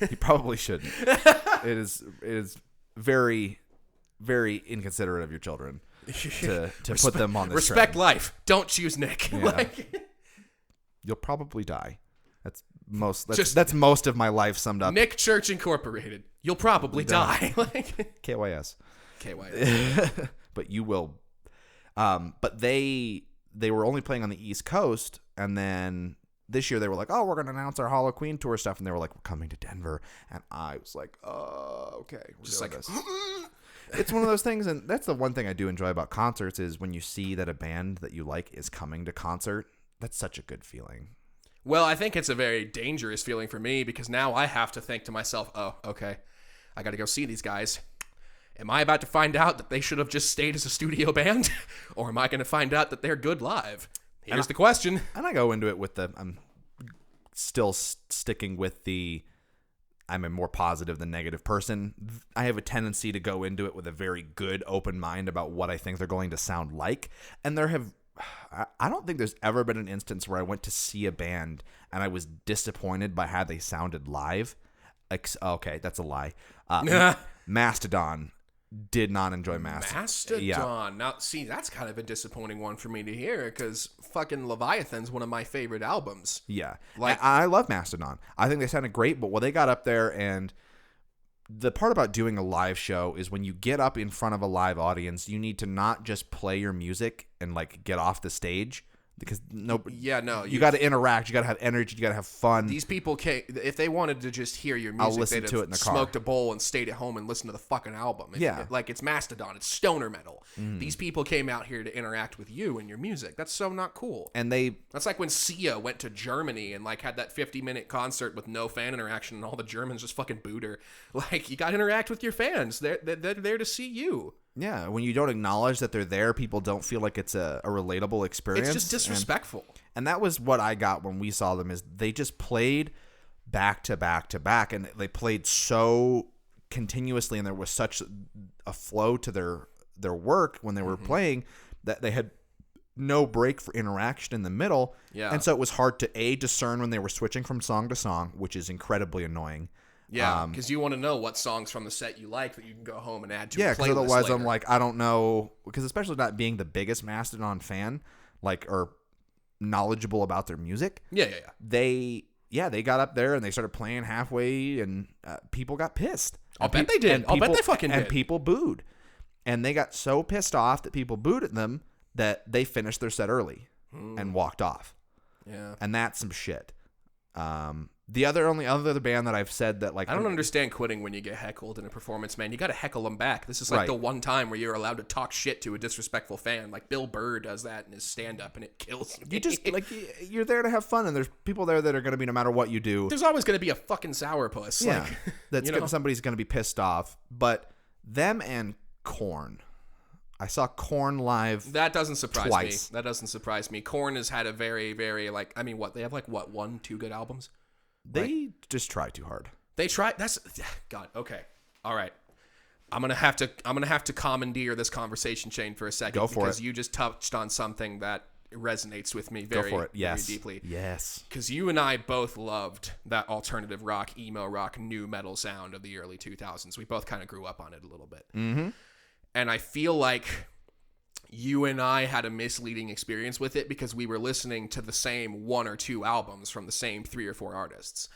you probably shouldn't. It is very, very inconsiderate of your children to put them on this respect train. life. Don't choose Nick. Yeah. You'll probably die. That's most of my life summed up. Nick Church Incorporated. You'll probably die. KYS. KY. But you will. But they were only playing on the East Coast, and then this year they were like, "Oh, we're going to announce our Hollow Queen tour stuff," and they were like, "We're coming to Denver," and I was like, "Oh, okay." Just like this. It's one of those things, and that's the one thing I do enjoy about concerts is when you see that a band that you like is coming to concert. That's such a good feeling. Well, I think it's a very dangerous feeling for me because now I have to think to myself, oh, okay, I got to go see these guys. Am I about to find out that they should have just stayed as a studio band? Or am I going to find out that they're good live? Here's the question. And I go into it with I'm still sticking with I'm a more positive than negative person. I have a tendency to go into it with a very good open mind about what I think they're going to sound like. And I don't think there's ever been an instance where I went to see a band and I was disappointed by how they sounded live. Okay, that's a lie. Mastodon did not enjoy Mastodon. Yeah. Now, see, that's kind of a disappointing one for me to hear because fucking Leviathan's one of my favorite albums. Yeah. I love Mastodon. I think they sounded great, but when they got up there and the part about doing a live show is when you get up in front of a live audience, you need to not just play your music and like get off the stage because you got to interact, you got to have energy, you got to have fun. These people if they wanted to just hear your music, I'll listen they'd to have it in the car. smoked a bowl and stayed at home and listened to the fucking album. Like it's Mastodon, it's stoner metal. These people came out here to interact with you and your music. That's so not cool. And that's like when Sia went to Germany and like had that 50-minute concert with no fan interaction and all the Germans just fucking booed her. Like you got to interact with your fans. They're there to see you. Yeah, when you don't acknowledge that they're there, people don't feel like it's a relatable experience. It's just disrespectful. And that was what I got when we saw them is they just played back to back to back, and they played so continuously, and there was such a flow to their work when they were playing that they had no break for interaction in the middle. Yeah. And so it was hard to discern when they were switching from song to song, which is incredibly annoying. Yeah, because you want to know what songs from the set you like that you can go home and add to a playlist because otherwise later. I'm like, I don't know, because especially not being the biggest Mastodon fan, like, or knowledgeable about their music. Yeah. They got up there and they started playing halfway, and people got pissed. I'll bet they did. I'll bet they fucking did. And people booed. And they got so pissed off that people booed at them that they finished their set early and walked off. Yeah. And that's some shit. The only other band that I've said that like I don't understand quitting when you get heckled in a performance, man. You got to heckle them back. This is like the one time where you're allowed to talk shit to a disrespectful fan. Like Bill Burr does that in his stand-up, and it kills me. You just like you're there to have fun, and there's people there that are going to be no matter what you do. There's always going to be a fucking sourpuss. Yeah, like, somebody's going to be pissed off. But them and Korn. I saw Korn live. That doesn't surprise twice. me. That doesn't surprise me. Korn has had a very, very they have 1-2 good albums. They just try too hard. They try. That's God. Okay. All right. I'm gonna have to commandeer this conversation chain for a second. Go for because it. you just touched on something that resonates with me very, Go for it. Yes. very deeply. Yes. Because you and I both loved that alternative rock, emo rock, new metal sound of the early 2000s. We both kind of grew up on it a little bit. Mm-hmm. And I feel like you and I had a misleading experience with it because we were listening to the same 1 or 2 albums from the same 3 or 4 artists.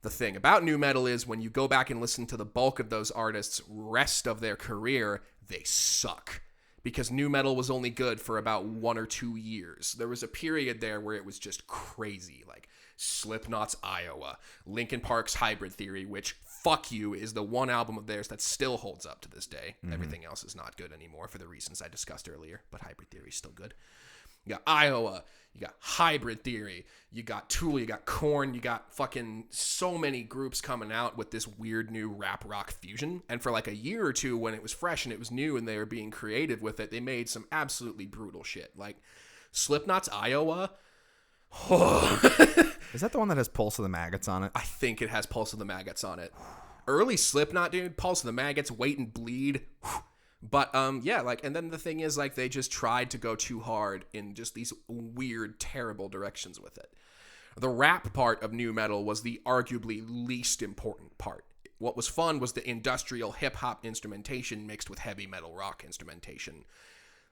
The thing about new metal is when you go back and listen to the bulk of those artists' rest of their career, they suck. Because new metal was only good for about 1 or 2 years. There was a period there where it was just crazy, like Slipknot's Iowa, Linkin Park's Hybrid Theory, which, fuck you, is the one album of theirs that still holds up to this day. Mm-hmm. Everything else is not good anymore for the reasons I discussed earlier, but Hybrid Theory is still good. You got Iowa, you got Hybrid Theory, you got Tool, you got Korn, you got fucking so many groups coming out with this weird new rap rock fusion. And for like a year or two when it was fresh and it was new and they were being creative with it, they made some absolutely brutal shit. Like Slipknot's Iowa. Is that the one that has Pulse of the Maggots on it? I think it has Pulse of the Maggots on it. Early Slipknot, dude. Pulse of the Maggots, Wait and Bleed. But yeah, like, and then the thing is, like, they just tried to go too hard in just these weird, terrible directions with it. The rap part of nu metal was the arguably least important part. What was fun was the industrial hip hop instrumentation mixed with heavy metal rock instrumentation.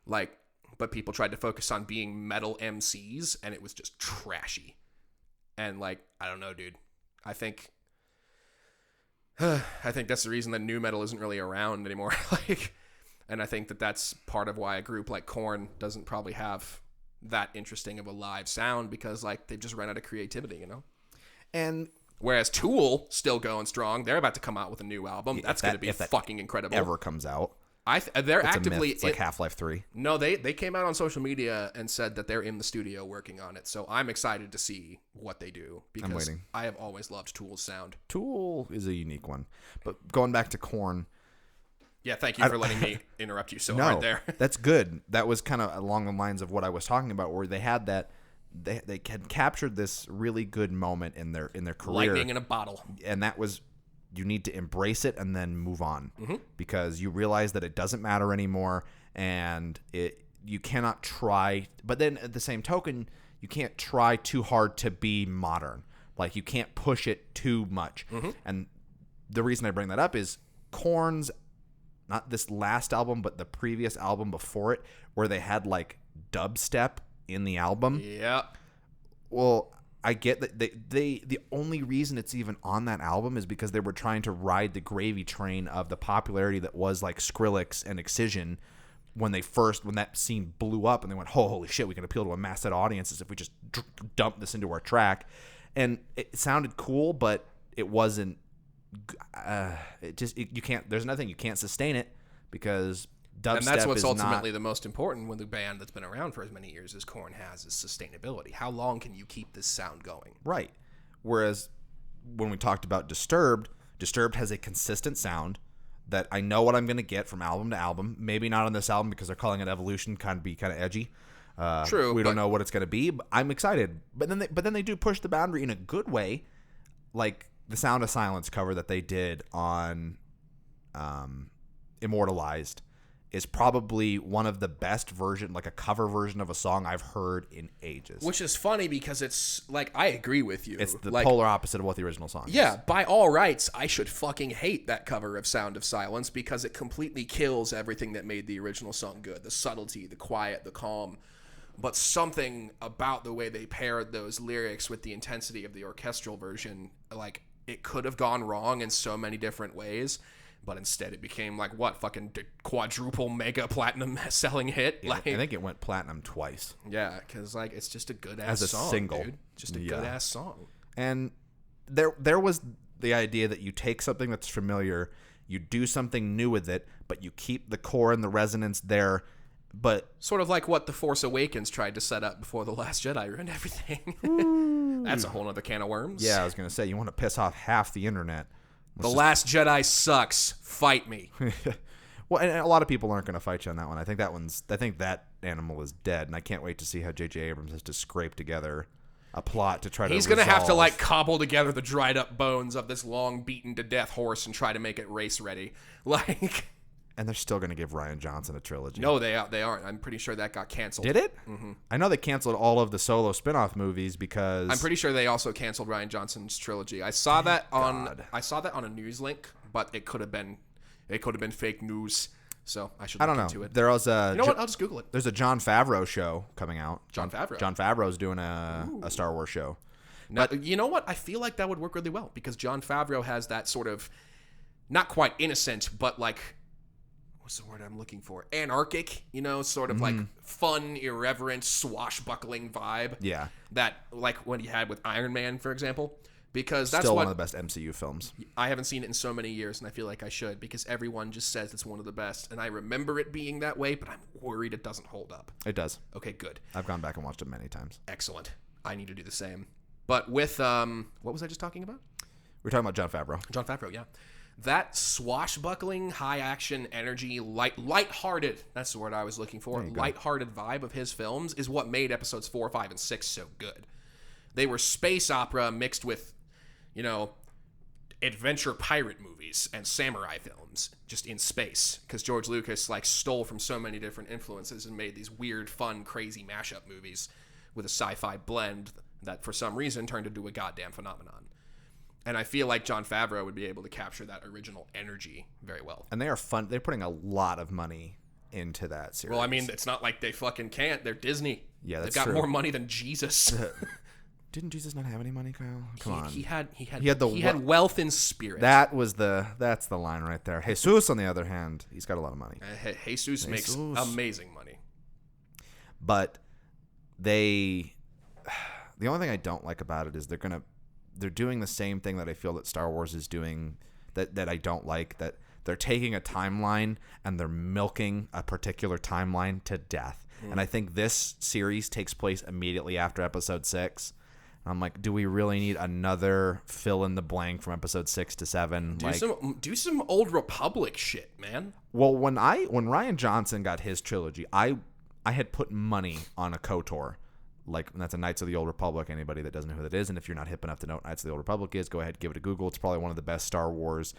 Like, but people tried to focus on being metal MCs, and it was just trashy. And like, I don't know, dude. I think that's the reason that nu metal isn't really around anymore. Like, and I think that that's part of why a group like Korn doesn't probably have that interesting of a live sound, because like they've just run out of creativity, you know? And whereas Tool still going strong, they're about to come out with a new album. That's going to be fucking incredible. Ever comes out. They're actively... It's like Half-Life 3. No, they came out on social media and said that they're in the studio working on it. So I'm excited to see what they do, because I'm waiting. I have always loved Tool's sound. Tool is a unique one. But going back to Korn... Yeah, thank you for letting me interrupt you so hard there. That's good. That was kind of along the lines of what I was talking about, where they had that... They had captured this really good moment in their career. Lightning in a bottle. And that was... You need to embrace it and then move on, because you realize that it doesn't matter anymore, and you cannot try. But then at the same token, you can't try too hard to be modern. Like, you can't push it too much. And the reason I bring that up is Korn's, not this last album, but the previous album before it, where they had like dubstep in the album. Yeah. Well, I get that the only reason it's even on that album is because they were trying to ride the gravy train of the popularity that was like Skrillex and Excision when that scene blew up, and they went, holy shit, we can appeal to a mass set of audiences if we just dump this into our track. And it sounded cool, but it wasn't. You can't. There's nothing, you can't sustain it, because dubstep and that's what's is ultimately the most important with a band that's been around for as many years as Korn has, is sustainability. How long can you keep this sound going? Right. Whereas when we talked about Disturbed has a consistent sound that I know what I'm going to get from album to album. Maybe not on this album because they're calling it Evolution, kind of edgy. True. We don't know what it's going to be, but I'm excited. But then they do push the boundary in a good way, like the Sound of Silence cover that they did on Immortalized is probably one of the best like a cover version of a song I've heard in ages. Which is funny, because it's like, I agree with you. It's the like, polar opposite of what the original song is. Yeah, by all rights, I should fucking hate that cover of Sound of Silence, because it completely kills everything that made the original song good. The subtlety, the quiet, the calm. But something about the way they paired those lyrics with the intensity of the orchestral version, like, it could have gone wrong in so many different ways. But instead it became like, what, fucking quadruple mega platinum selling hit? Yeah, like, I think it went platinum twice. Yeah, because like, it's just a good-ass As a song, single. dude. Just a good-ass song. And there was the idea that you take something that's familiar, you do something new with it, but you keep the core and the resonance there. But sort of like what The Force Awakens tried to set up before The Last Jedi ruined everything. That's a whole other can of worms. Yeah, I was going to say, you want to piss off half the internet. The Last Jedi sucks. Fight me. Well, and a lot of people aren't going to fight you on that one. I think that animal is dead, and I can't wait to see how J.J. Abrams has to scrape together a plot to try to He's going to have to like cobble together the dried up bones of this long beaten to death horse and try to make it race ready. Like, and they're still going to give Rian Johnson a trilogy. No, they aren't. I'm pretty sure that got canceled. Did it? Mm-hmm. I know they canceled all of the solo spin-off movies because... I'm pretty sure they also canceled Rian Johnson's trilogy. I saw that on a news link, but it could have been fake news. So I should look into it. There was you know what? I'll just Google it. There's a Jon Favreau show coming out. Jon Favreau. Jon Favreau's doing a Star Wars show. Now, you know what? I feel like that would work really well, because Jon Favreau has that sort of, not quite innocent, but like, what's the word I'm looking for? Anarchic, sort of like fun, irreverent, swashbuckling vibe. Yeah. That, like what he had with Iron Man, for example. Because that's still one of the best MCU films. I haven't seen it in so many years, and I feel like I should, because everyone just says it's one of the best, and I remember it being that way, but I'm worried it doesn't hold up. It does. Okay, good. I've gone back and watched it many times. Excellent. I need to do the same. But with what was I just talking about? We're talking about Jon Favreau. Jon Favreau, yeah. That swashbuckling, high-action energy, lighthearted, that's the word I was looking for, lighthearted vibe of his films is what made episodes 4, 5, and 6 so good. They were space opera mixed with, adventure pirate movies and samurai films just in space, because George Lucas like stole from so many different influences and made these weird, fun, crazy mashup movies with a sci-fi blend that for some reason turned into a goddamn phenomenon. And I feel like Jon Favreau would be able to capture that original energy very well. And they are fun. They're putting a lot of money into that series. Well, I mean, it's not like they fucking can't. They're Disney. Yeah, that's They've got true. more money than Jesus. Didn't Jesus not have any money, Kyle? Come on. He had wealth in spirit. That's the line right there. Jesus, on the other hand, he's got a lot of money. Jesus makes amazing money. But the only thing I don't like about it is they're doing the same thing that I feel that Star Wars is doing that I don't like, that they're taking a timeline and they're milking a particular timeline to death. And I think this series takes place immediately after episode 6. I'm like, do we really need another fill in the blank from episode 6 to 7? Do some Old Republic shit, man. Well, when Rian Johnson got his trilogy, I had put money on a KOTOR. Like, that's a Knights of the Old Republic. Anybody that doesn't know who that is, and if you're not hip enough to know what Knights of the Old Republic is, go ahead, give it a Google. It's probably one of the best Star Wars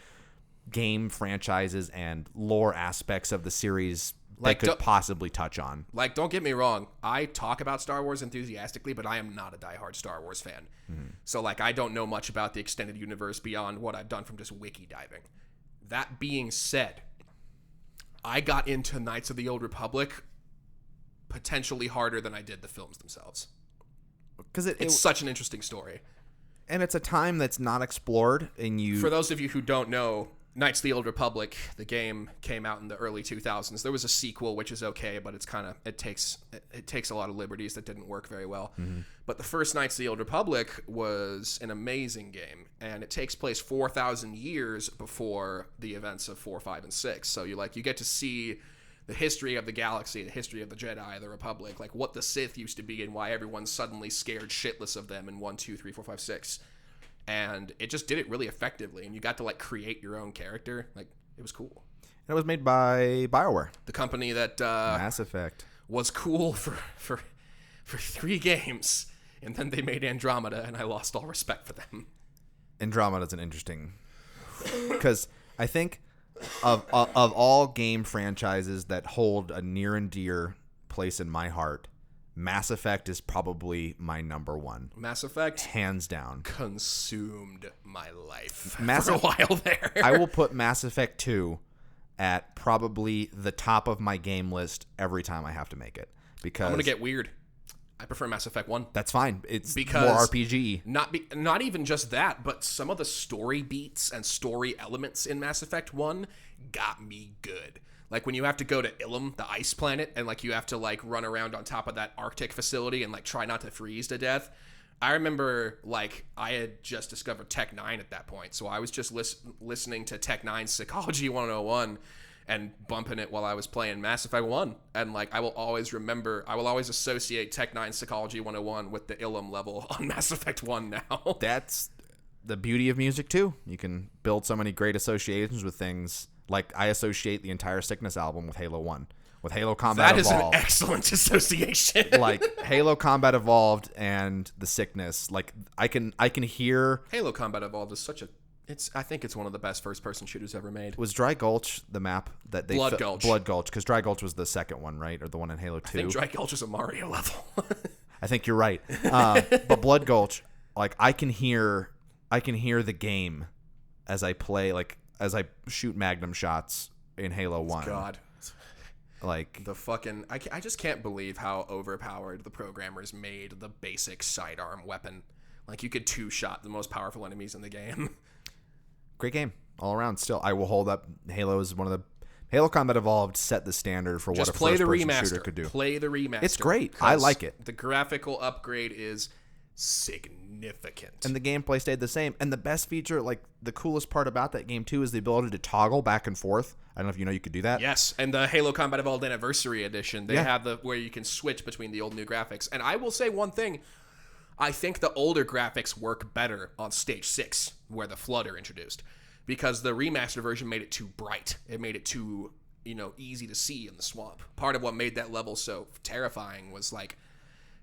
game franchises and lore aspects of the series they could possibly touch on. Like, don't get me wrong, I talk about Star Wars enthusiastically, but I am not a diehard Star Wars fan. So, like, I don't know much about the extended universe beyond what I've done from just wiki diving. That being said, I got into Knights of the Old Republic potentially harder than I did the films themselves. Because it's such an interesting story. And it's a time that's not explored. For those of you who don't know, Knights of the Old Republic, the game came out in the early 2000s. There was a sequel, which is okay, but it takes a lot of liberties that didn't work very well. But the first Knights of the Old Republic was an amazing game, and it takes place 4,000 years before the events of 4, 5, and 6. So you get to see the history of the galaxy, the history of the Jedi, the Republic, like what the Sith used to be and why everyone's suddenly scared shitless of them in 1, 2, 3, 4, 5, 6. And it just did it really effectively, and you got to like create your own character. Like, it was cool. And it was made by BioWare, the company that Mass Effect was cool for 3 games, and then they made Andromeda, and I lost all respect for them. Andromeda's an interesting, because I think of all game franchises that hold a near and dear place in my heart, Mass Effect is probably my number one. Mass Effect, hands down, consumed my life for a while there. I will put Mass Effect 2 at probably the top of my game list every time I have to make it, because I'm gonna get weird. I prefer Mass Effect 1. That's fine. It's because more RPG. Not even just that, but some of the story beats and story elements in Mass Effect 1 got me good. Like when you have to go to Ilum, the ice planet, and like you have to like run around on top of that Arctic facility and like try not to freeze to death. I remember like I had just discovered Tech 9 at that point, so I was just listening to Tech 9's Psychology 101 and bumping it while I was playing Mass Effect 1. And like I will always associate Tech 9's Psychology 101 with the Ilum level on Mass Effect 1 now. That's the beauty of music too. You can build so many great associations with things. Like, I associate the entire Sickness album with Halo 1. With Halo Combat Evolved. That is an excellent association. Like, Halo Combat Evolved and the Sickness. Like, I can hear... Halo Combat Evolved is I think it's one of the best first-person shooters ever made. Was Dry Gulch the map that they... Blood Gulch. Blood Gulch, because Dry Gulch was the second one, right? Or the one in Halo 2. I think Dry Gulch is a Mario level. I think you're right. But Blood Gulch, like, I can hear the game as I play, like... as I shoot magnum shots in Halo 1. God. Like, the fucking... I just can't believe how overpowered the programmers made the basic sidearm weapon. Like, you could two-shot the most powerful enemies in the game. Great game. All around. Still, I will hold up Halo is one of the... Halo Combat Evolved set the standard for what a first-person shooter could do. Play the remaster. It's great. I like it. The graphical upgrade is significant. And the gameplay stayed the same. And the best feature, like, the coolest part about that game, too, is the ability to toggle back and forth. I don't know if you know you could do that. Yes, and the Halo Combat Evolved Anniversary Edition, they have where you can switch between the old and new graphics. And I will say one thing. I think the older graphics work better on Stage 6, where the Flood are introduced. Because the remastered version made it too bright. It made it too, easy to see in the swamp. Part of what made that level so terrifying was, like,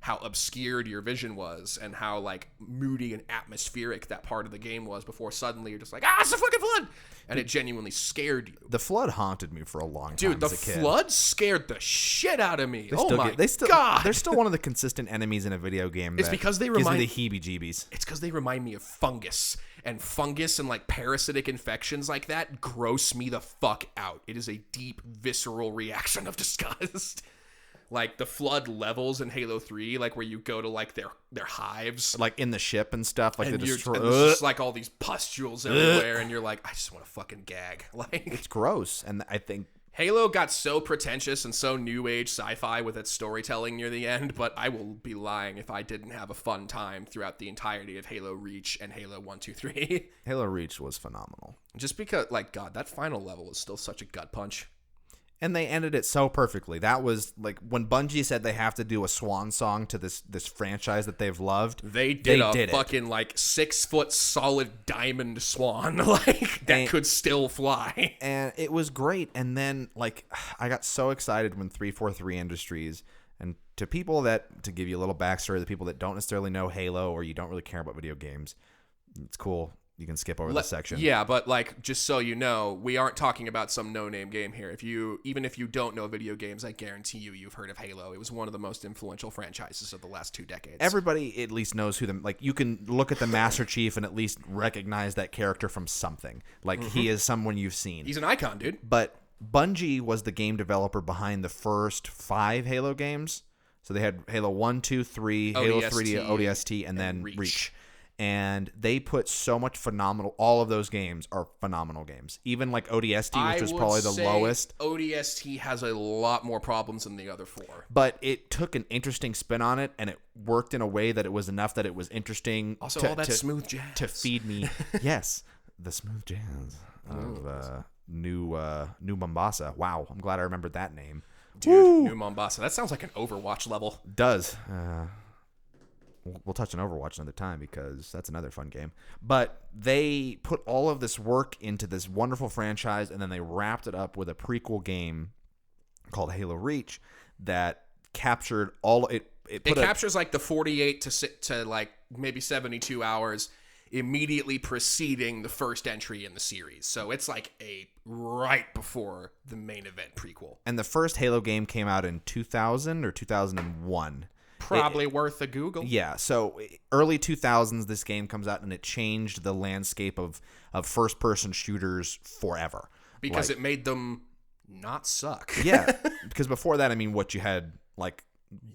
how obscured your vision was and how like moody and atmospheric that part of the game was before suddenly you're just like, it's a fucking flood, and it genuinely scared you. The flood haunted me for a long time. Dude, the as a kid. flood scared the shit out of me. God! They're still one of the consistent enemies in a video game. It's because they remind me the heebie-jeebies. It's because they remind me of fungus and like parasitic infections like that gross me the fuck out. It is a deep, visceral reaction of disgust. Like the flood levels in Halo 3, like where you go to like their hives, like in the ship and stuff, like and they destroy. And there's just like all these pustules everywhere, and you're like, I just want to fucking gag. Like it's gross, and I think Halo got so pretentious and so new age sci-fi with its storytelling near the end, but I will be lying if I didn't have a fun time throughout the entirety of Halo Reach and Halo 1, 2, 3. Halo Reach was phenomenal. Just because, like, God, that final level is still such a gut punch. And they ended it so perfectly. That was like when Bungie said they have to do a swan song to this franchise that they've loved. They did a fucking like 6 foot solid diamond swan like that could still fly. And it was great. And then like I got so excited when 343 Industries, and to people that, to give you a little backstory, the people that don't necessarily know Halo or you don't really care about video games, it's cool. You can skip over this section. Yeah, but like, just so you know, we aren't talking about some no-name game here. Even if you don't know video games, I guarantee you've heard of Halo. It was one of the most influential franchises of the last 2 decades. Everybody at least knows who them. Like, you can look at the Master Chief and at least recognize that character from something. Like, he is someone you've seen. He's an icon, dude. But Bungie was the game developer behind the first 5 Halo games. So they had Halo 1, 2, 3, Halo 3D, ODST, and then Reach. And they put so much all of those games are phenomenal games. Even like ODST, which was probably the lowest. ODST has a lot more problems than the other 4. But it took an interesting spin on it, and it worked in a way that it was enough that it was interesting. Also, all that smooth jazz. To feed me. Yes, the smooth jazz of New Mombasa. Wow, I'm glad I remembered that name. Dude, Woo! New Mombasa. That sounds like an Overwatch level. Does. We'll touch on Overwatch another time because that's another fun game. But they put all of this work into this wonderful franchise, and then they wrapped it up with a prequel game called Halo Reach that captured all it. It captures like the 48 to like maybe 72 hours immediately preceding the first entry in the series. So it's like right before the main event prequel. And the first Halo game came out in 2000 or 2001. Probably worth a Google. Yeah, so early 2000s, this game comes out, and it changed the landscape of first-person shooters forever. Because it made them not suck. Yeah, because before that, I mean, what you had, like,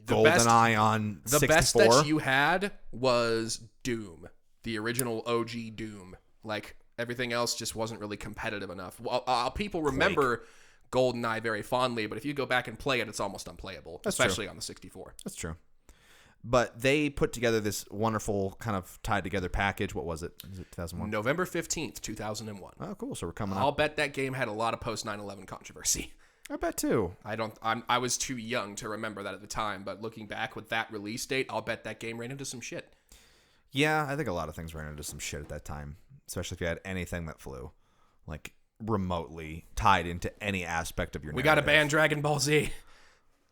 GoldenEye on 64. The best that you had was Doom, the original OG Doom. Like, everything else just wasn't really competitive enough. Well, people remember GoldenEye very fondly, but if you go back and play it, it's almost unplayable, especially on the 64. That's true. But they put together this wonderful kind of tied together package. What was it? Is it 2001? November 15th, 2001. Oh, cool. So we're coming up. I'll bet that game had a lot of post 9/11 controversy. I bet too. I was too young to remember that at the time, but looking back with that release date, I'll bet that game ran into some shit. Yeah, I think a lot of things ran into some shit at that time, especially if you had anything that flew, like remotely tied into any aspect of your narrative. We got to ban Dragon Ball Z.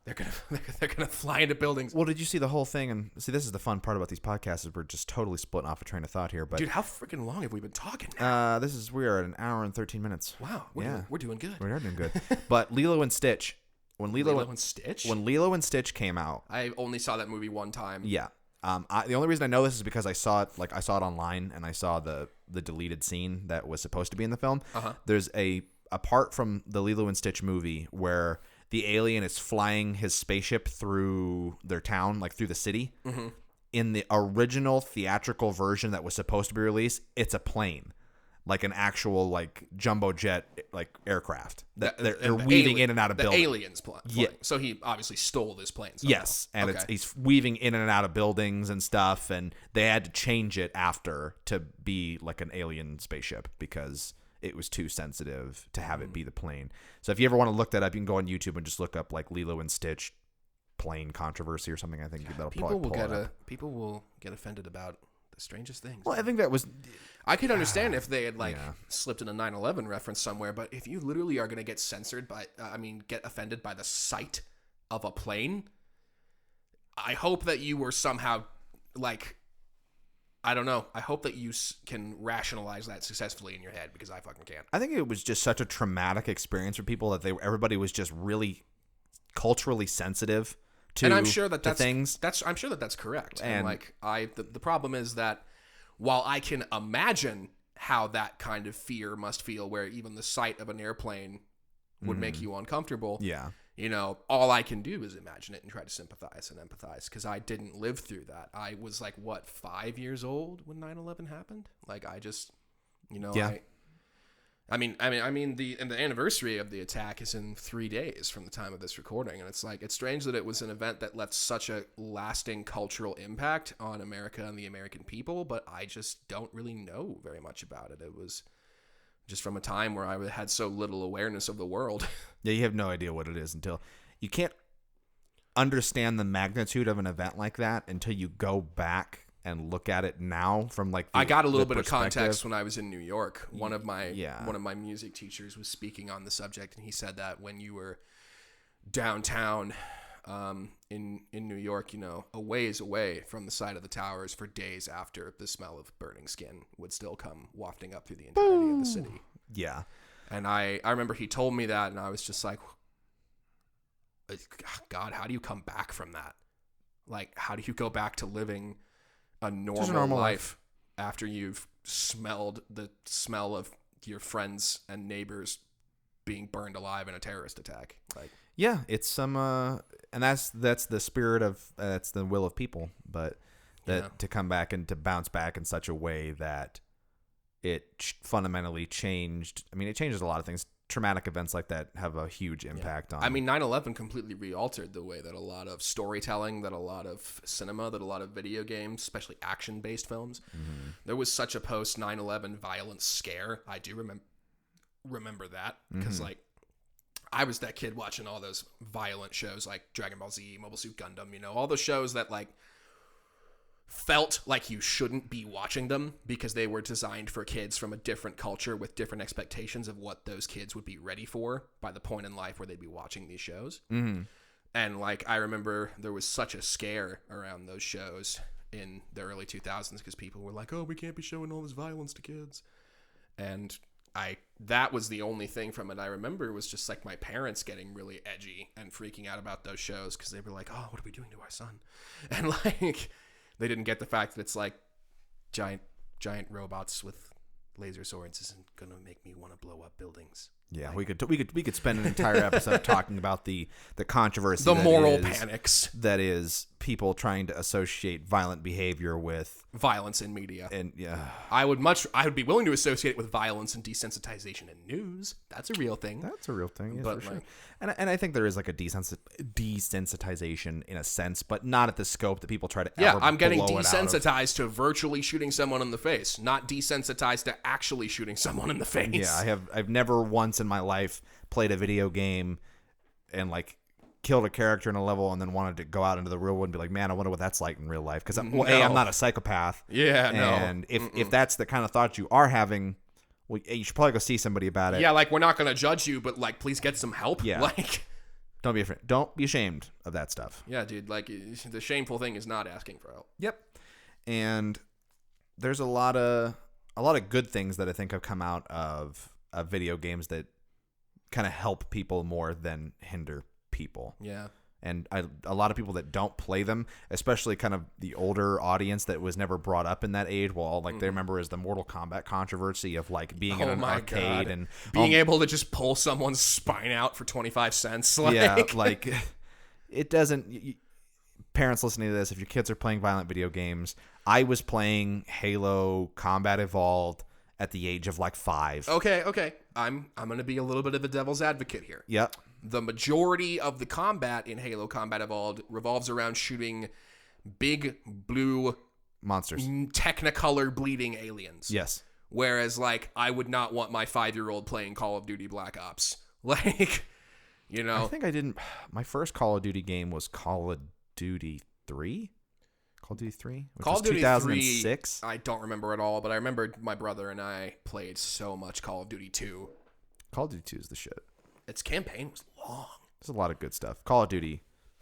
They're gonna fly into buildings. Well, did you see the whole thing? And see, this is the fun part about these podcasts is we're just totally splitting off a train of thought here. But dude, how freaking long have we been talking now? We are at an hour and 13 minutes. Wow, we're doing good. We are doing good. But Lilo and Stitch, when Lilo and Stitch came out, I only saw that movie one time. Yeah. The only reason I know this is because I saw it online and I saw the deleted scene that was supposed to be in the film. There's a part from the Lilo and Stitch movie where the alien is flying his spaceship through their town, like through the city. Mm-hmm. In the original theatrical version that was supposed to be released, it's a plane, like an actual like jumbo jet like aircraft that they're weaving in and out of buildings. The alien's plane. Yeah. So he obviously stole this plane somehow. Yes, and he's weaving in and out of buildings and stuff, and they had to change it after to be like an alien spaceship because it was too sensitive to have it be the plane. So if you ever want to look that up, you can go on YouTube and just look up like Lilo and Stitch plane controversy or something. I think that'll probably pull it up. People will get offended about the strangest things. Well, I think that was... I could understand if they had slipped in a 9/11 reference somewhere, but if you literally are going to get censored by, get offended by the sight of a plane, I hope that you were somehow like, I don't know. I hope that you can rationalize that successfully in your head, because I fucking can't. I think it was just such a traumatic experience for people that everybody was just really culturally sensitive to, and I'm sure that that's things. I'm sure that that's correct. And like the problem is that while I can imagine how that kind of fear must feel, where even the sight of an airplane would make you uncomfortable. Yeah. You know, all I can do is imagine it and try to sympathize and empathize, because I didn't live through that. I was like, what, 5 years old when 9/11 happened? Like, I just, you know, Yeah. I mean, the anniversary of the attack is in 3 days from the time of this recording, and it's like, it's strange that it was an event that left such a lasting cultural impact on America and the American people, but I just don't really know very much about it. It was just from a time where I had so little awareness of the world. Yeah, you have no idea what it is until you can't understand the magnitude of an event like that until you go back and look at it now from like I got a little bit of context when I was in New York. One of my music teachers was speaking on the subject, and he said that when you were downtown in New York, you know, a ways away from the side of the towers for days after, the smell of burning skin would still come wafting up through the entirety of the city. Yeah. And I remember he told me that, and I was just like, God, how do you come back from that? Like, how do you go back to living a normal life after you've smelled the smell of your friends and neighbors being burned alive in a terrorist attack? Like, yeah, it's some, and that's the spirit of, that's the will of people, but that to come back and to bounce back in such a way that it fundamentally changed. I mean, it changes a lot of things. Traumatic events like that have a huge impact on. I mean, 9/11 completely re-altered the way that a lot of storytelling, that a lot of cinema, that a lot of video games, especially action-based films. Mm-hmm. There was such a post 9/11 violence scare. I do remember that, because like, I was that kid watching all those violent shows like Dragon Ball Z, Mobile Suit Gundam, you know, all those shows that like felt like you shouldn't be watching them because they were designed for kids from a different culture with different expectations of what those kids would be ready for by the point in life where they'd be watching these shows. Mm-hmm. And like, I remember there was such a scare around those shows in the early 2000s because people were like, oh, we can't be showing all this violence to kids. And that was the only thing from it I remember, was just like my parents getting really edgy and freaking out about those shows because they were like, oh, what are we doing to our son? And like, they didn't get the fact that it's like giant robots with laser swords isn't gonna make me want to blow up buildings. Yeah, like, we could spend an entire episode talking about the controversy, the moral panics that is people trying to associate violent behavior with violence in media. And yeah, I would be willing to associate it with violence and desensitization in news. That's a real thing. That's a real thing, yeah, but for sure. And I think there is like a desensitization in a sense, but not at the scope that people try to. Yeah, I'm getting desensitized to virtually shooting someone in the face, not desensitized to actually shooting someone in the face. Yeah, I've never once in my life played a video game and like killed a character in a level and then wanted to go out into the real world and be like, man, I wonder what that's like in real life. Because I'm not a psychopath. Yeah, and if that's the kind of thought you are having, well, you should probably go see somebody about it. Yeah, like, we're not going to judge you, but like, please get some help. Yeah. Like, don't be afraid. Don't be ashamed of that stuff. Yeah, dude. Like, the shameful thing is not asking for help. Yep. And there's a lot of good things that I think have come out of video games that kind of help people more than hinder people. Yeah. And a lot of people that don't play them, especially kind of the older audience that was never brought up in that age, well, like they remember is the Mortal Kombat controversy of like being in an arcade and being able to just pull someone's spine out for 25 cents. Like. Yeah, like it doesn't. Parents listening to this, if your kids are playing violent video games, I was playing Halo Combat Evolved at the age of like 5. Okay. I'm going to be a little bit of a devil's advocate here. Yep. The majority of the combat in Halo Combat Evolved revolves around shooting big blue monsters, technicolor bleeding aliens. Yes. Whereas like, I would not want my 5-year-old playing Call of Duty Black Ops. Like, you know. I think I didn't. My first Call of Duty game was Call of Duty 3. Call of Duty 3? Call of Duty 2006? 3, I don't remember at all, but I remember my brother and I played so much Call of Duty 2. Call of Duty 2 is the shit. Its campaign was long. There's a lot of good stuff. Call of Duty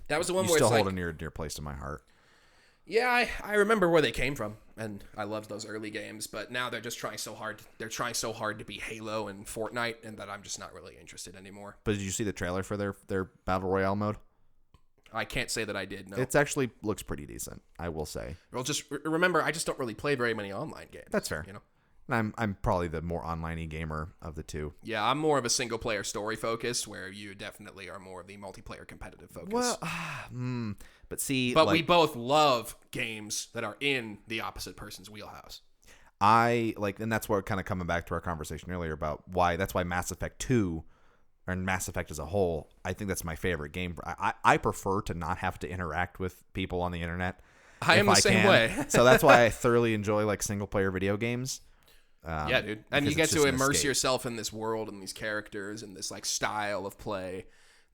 That was the one you where still it's hold like, a near place to my heart. Yeah, I remember where they came from, and I loved those early games, but now they're just trying so hard. They're trying so hard to be Halo and Fortnite, and that I'm just not really interested anymore. But did you see the trailer for their Battle Royale mode? I can't say that I did, no. It's actually looks pretty decent, I will say. Well, just remember, I just don't really play very many online games. That's fair. You know? And I'm probably the more online-y gamer of the two. Yeah, I'm more of a single-player story focus, where you definitely are more of the multiplayer competitive focus. Well, but see... But we both love games that are in the opposite person's wheelhouse. And that's what kind of coming back to our conversation earlier about that's why Mass Effect 2, or Mass Effect as a whole, I think that's my favorite game. I prefer to not have to interact with people on the internet. I am the same way. So that's why I thoroughly enjoy like single-player video games. Yeah, dude. And you get to immerse yourself in this world and these characters and this like style of play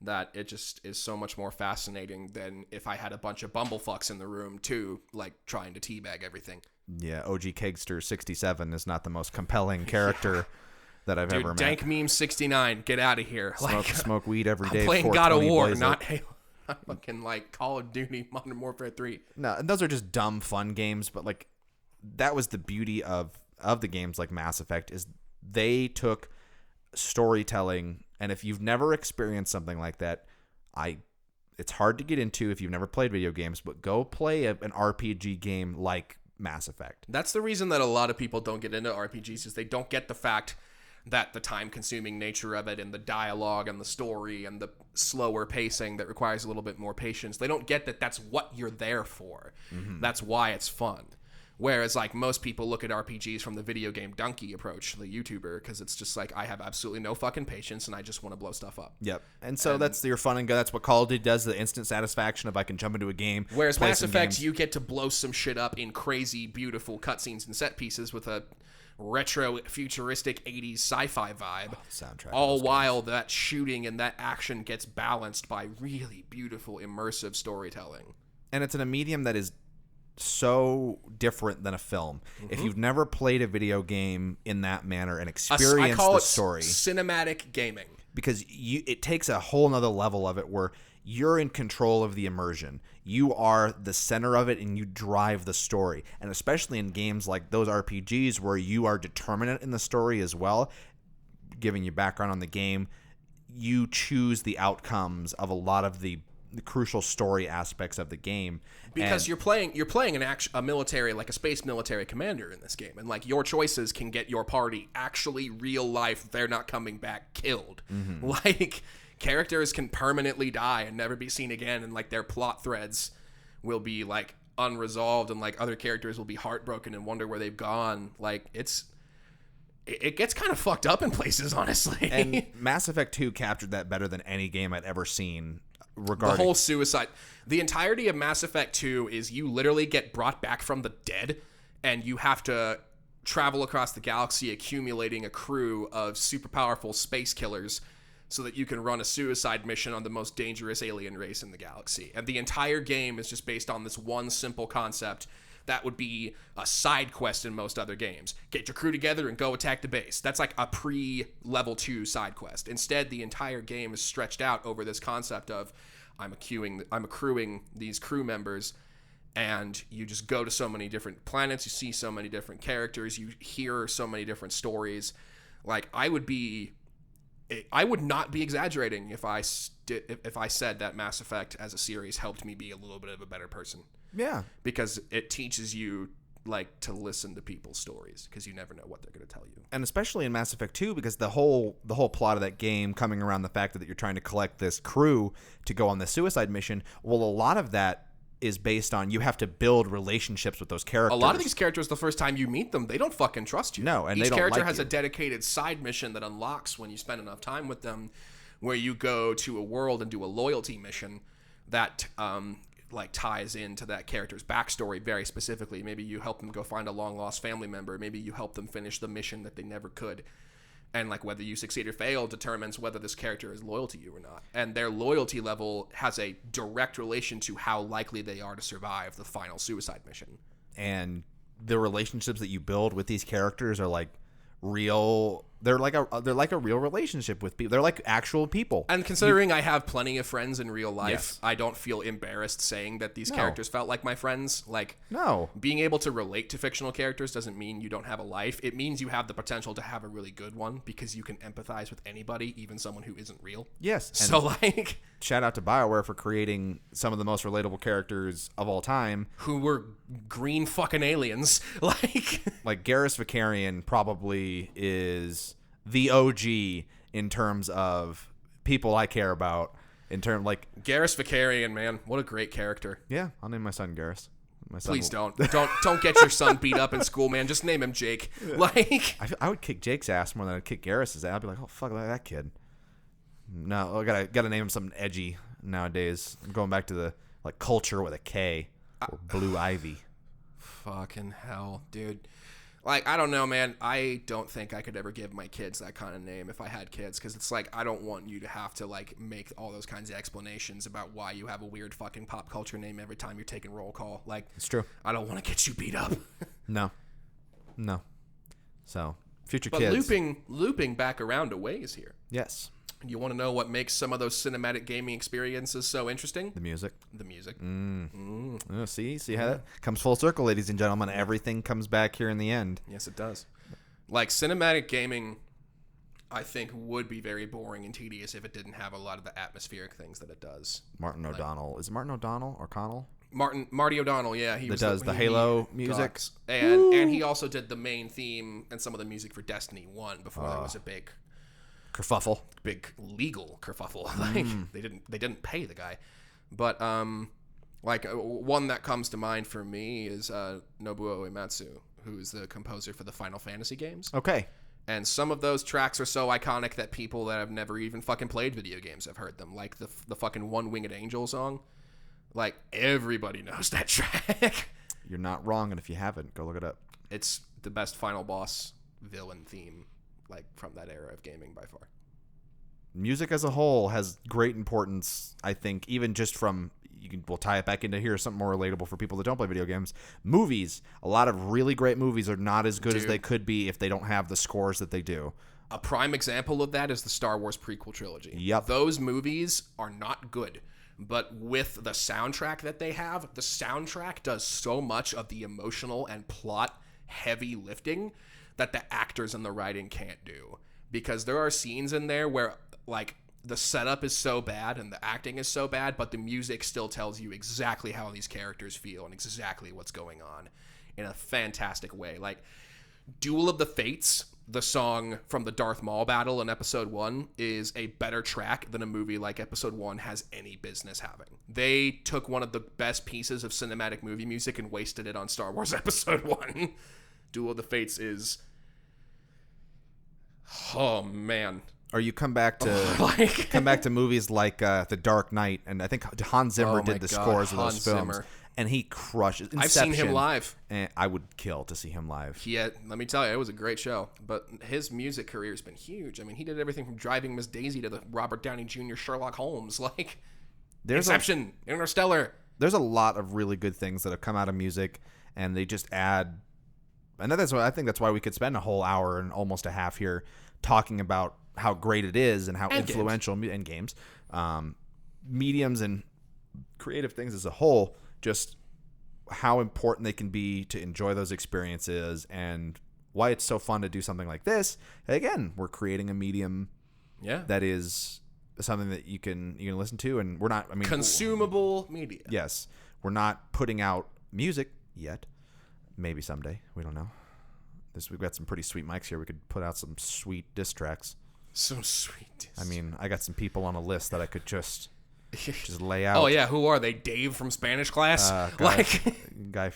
that it just is so much more fascinating than if I had a bunch of bumblefucks in the room too, like trying to teabag everything. Yeah, OG Kegster 67 is not the most compelling character that I've ever met. Dank Meme 69, get out of here. Smoke weed every day. I'm playing God of War, not Halo. I'm fucking like Call of Duty, Modern Warfare 3. No, and those are just dumb fun games, but like that was the beauty of the games like Mass Effect is they took storytelling, and if you've never experienced something like that, it's hard to get into if you've never played video games, but go play an RPG game like Mass Effect. That's the reason that a lot of people don't get into RPGs is they don't get the fact that the time-consuming nature of it and the dialogue and the story and the slower pacing that requires a little bit more patience, they don't get that that's what you're there for. Mm-hmm. That's why it's fun. Whereas, like, most people look at RPGs from the video game donkey approach, the YouTuber, because it's just like, I have absolutely no fucking patience, and I just want to blow stuff up. Yep. And so that's your fun and go. That's what Call of Duty does, the instant satisfaction of I can jump into a game. Whereas Mass Effect, you get to blow some shit up in crazy, beautiful cutscenes and set pieces with a retro, futuristic 80s sci-fi vibe. Soundtrack. All while that shooting and that action gets balanced by really beautiful, immersive storytelling. And it's in a medium that is so different than a film. Mm-hmm. If you've never played a video game in that manner and experienced the story, cinematic gaming, because it takes a whole nother level of it where you're in control of the immersion. You are the center of it and you drive the story. And especially in games like those RPGs where you are determinate in the story as well, giving you background on the game, you choose the outcomes of a lot of the crucial story aspects of the game, because you're playing a military, like a space military commander in this game, and like your choices can get your party actually real life, they're not coming back, killed. Mm-hmm. Like characters can permanently die and never be seen again, and like their plot threads will be like unresolved, and like other characters will be heartbroken and wonder where they've gone. Like it gets kind of fucked up in places, honestly. And Mass Effect 2 captured that better than any game I'd ever seen. The whole suicide, the entirety of Mass Effect 2 is you literally get brought back from the dead, and you have to travel across the galaxy accumulating a crew of super powerful space killers so that you can run a suicide mission on the most dangerous alien race in the galaxy. And the entire game is just based on this one simple concept that would be a side quest in most other games. Get your crew together and go attack the base. That's like a pre-level 2 side quest. Instead, the entire game is stretched out over this concept of I'm accruing these crew members, and you just go to so many different planets, you see so many different characters, you hear so many different stories. Like I would not be exaggerating if I said that Mass Effect as a series helped me be a little bit of a better person. Yeah, because it teaches you like to listen to people's stories, because you never know what they're going to tell you. And especially in Mass Effect 2, because the whole plot of that game coming around the fact that you're trying to collect this crew to go on the suicide mission. Well, a lot of that is based on you have to build relationships with those characters. A lot of these characters, the first time you meet them, they don't fucking trust you. No, and each they don't character like has you. a dedicated side mission that unlocks when you spend enough time with them, where you go to a world and do a loyalty mission that like ties into that character's backstory very specifically. Maybe you help them go find a long lost family member. Maybe you help them finish the mission that they never could. And like whether you succeed or fail determines whether this character is loyal to you or not. And their loyalty level has a direct relation to how likely they are to survive the final suicide mission. And the relationships that you build with these characters are like real they're like a real relationship with people. They're like actual people. And considering I have plenty of friends in real life, Yes. I don't feel embarrassed saying that these characters felt like my friends. Like, No. being able to relate to fictional characters doesn't mean you don't have a life. It means you have the potential to have a really good one because you can empathize with anybody, even someone who isn't real. Yes. And So, like, shout out to BioWare for creating some of the most relatable characters of all time. who were green fucking aliens. Like Garrus Vakarian probably is the OG in terms of people I care about. In terms like Garrus Vakarian, man, what a great character. yeah, I'll name my son Garrus. My son Please don't get your son beat up in school, man. Just name him Jake. Like, I would kick Jake's ass more than I'd kick Garrus's ass. I'd be like, oh fuck that kid. No, I gotta name him something edgy nowadays. I'm going back to the like culture with a K or Blue Ivy. fucking hell, dude. Like, I don't know, man. I don't think I could ever give my kids that kind of name if I had kids, because it's like, I don't want you to have to, like, make all those kinds of explanations about why you have a weird fucking pop culture name every time you're taking roll call. Like, It's true. I don't want to get you beat up. No. So, future But kids. looping back around to ways here. Yes. You want to know what makes some of those cinematic gaming experiences so interesting? The music. The music. Oh, see how that comes full circle, ladies and gentlemen. Everything comes back here in the end. Yes, it does. Like, cinematic gaming, I think, would be very boring and tedious if it didn't have a lot of the atmospheric things that it does. Martin O'Donnell. Is it Martin O'Donnell or Connell? Marty O'Donnell, yeah. He Does the Halo he music. Gox. And he also did the main theme and some of the music for Destiny 1 before there was a big Kerfuffle. legal kerfuffle. Like, they didn't pay the guy. But like one that comes to mind for me is Nobuo Uematsu, who's the composer for the Final Fantasy games. Okay. And some of those tracks are so iconic that people that have never even fucking played video games have heard them. Like the fucking One Winged Angel song. Like, everybody knows that track. You're not wrong, and if you haven't, go look it up. It's the best final boss villain theme, like, from that era of gaming by far. Music as a whole has great importance, I think, even just from, we'll tie it back into here, something more relatable for people that don't play video games. Movies. A lot of really great movies are not as good as they could be if they don't have the scores that they do. A prime example of that is the Star Wars prequel trilogy. Yep. Those movies are not good. But with the soundtrack that they have, the soundtrack does so much of the emotional and plot heavy lifting that the actors and the writing can't do. Because there are scenes in there where, like, the setup is so bad and the acting is so bad, but the music still tells you exactly how these characters feel and exactly what's going on in a fantastic way. Like, Duel of the Fates, the song from the Darth Maul battle in Episode 1, is a better track than a movie like Episode 1 has any business having. They took one of the best pieces of cinematic movie music and wasted it on Star Wars Episode 1. Duel of the Fates is... Oh, man. Or you come back to movies like The Dark Knight, and I think Hans Zimmer did the scores of those films. Zimmer. And he crushes. Inception, I've seen him live. And I would kill to see him live. Let me tell you, it was a great show. But his music career has been huge. I mean, he did everything from Driving Miss Daisy to the Robert Downey Jr. Sherlock Holmes. Like, Inception, Interstellar. There's a lot of really good things that have come out of music, and they just add. And I think that's why we could spend a whole hour and almost a half here talking about how great it is and how influential in games, mediums and creative things as a whole. Just how important they can be to enjoy those experiences and why it's so fun to do something like this. Again, we're creating a medium that is something that you can listen to, and we're not, consumable media. Yes. We're not putting out music yet. Maybe someday. We don't know. We've got some pretty sweet mics here. We could put out some sweet diss tracks. Some sweet diss. I mean, I got some people on a list that I could just lay out. Oh yeah, who are they? Dave from Spanish class? Guy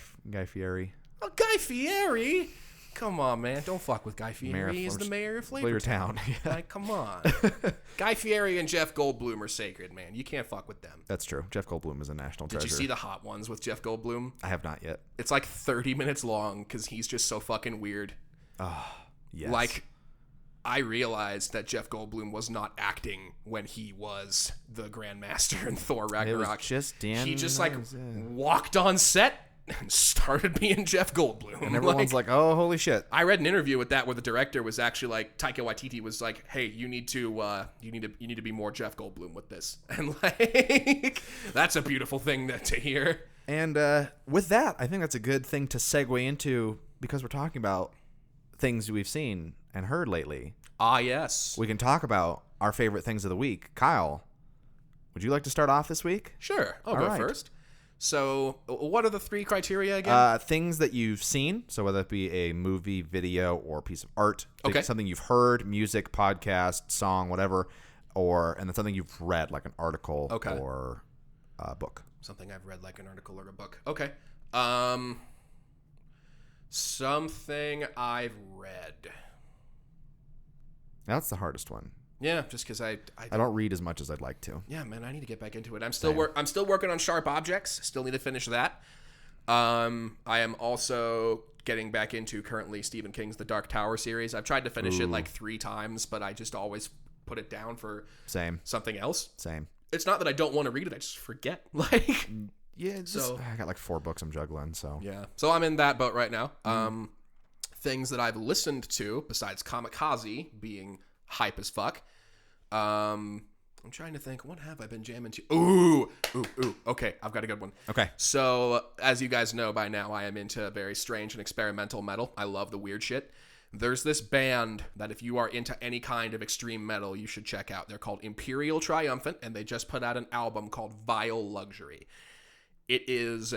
Fieri. Oh, Guy Fieri? Come on, man. Don't fuck with Guy Fieri. He's the mayor of Flavortown. Like, come on. Guy Fieri and Jeff Goldblum are sacred, man. You can't fuck with them. That's true. Jeff Goldblum is a national treasure. Did you see the Hot Ones with Jeff Goldblum? I have not yet. It's like 30 minutes long because he's just so fucking weird. Oh, yes. Like, I realized that Jeff Goldblum was not acting when he was the Grandmaster in Thor Ragnarok. It was just Dan. He just, like, walked on set and started being Jeff Goldblum. And everyone's like, oh, holy shit. I read an interview with that where the director was actually like, Taika Waititi was like, hey, you need to be more Jeff Goldblum with this. And like, that's a beautiful thing to hear. And with that, I think that's a good thing to segue into, because we're talking about things we've seen and heard lately. Ah, yes. We can talk about our favorite things of the week. Kyle, would you like to start off this week? Sure. I'll All go right. first. So what are the 3 criteria again? Things that you've seen, so whether it be a movie, video, or piece of art, Okay. something you've heard, music, podcast, song, whatever, and then something you've read, like an article or a book. Something I've read, like an article or a book. Okay. Something I've read. That's the hardest one. Yeah, just because I don't read as much as I'd like to. Yeah, man, I need to get back into it. I'm still working on Sharp Objects. Still need to finish that. I am also getting back into currently Stephen King's The Dark Tower series. I've tried to finish it like 3 times, but I just always put it down for something else. Same. It's not that I don't want to read it; I just forget. Like, yeah. I got like 4 books I'm juggling. So yeah. So I'm in that boat right now. Things that I've listened to besides Kamikaze being hype as fuck. I'm trying to think, what have I been jamming to? Ooh. Okay, I've got a good one. Okay. So, as you guys know by now, I am into very strange and experimental metal. I love the weird shit. There's this band that if you are into any kind of extreme metal, you should check out. They're called Imperial Triumphant, and they just put out an album called Vile Luxury. It is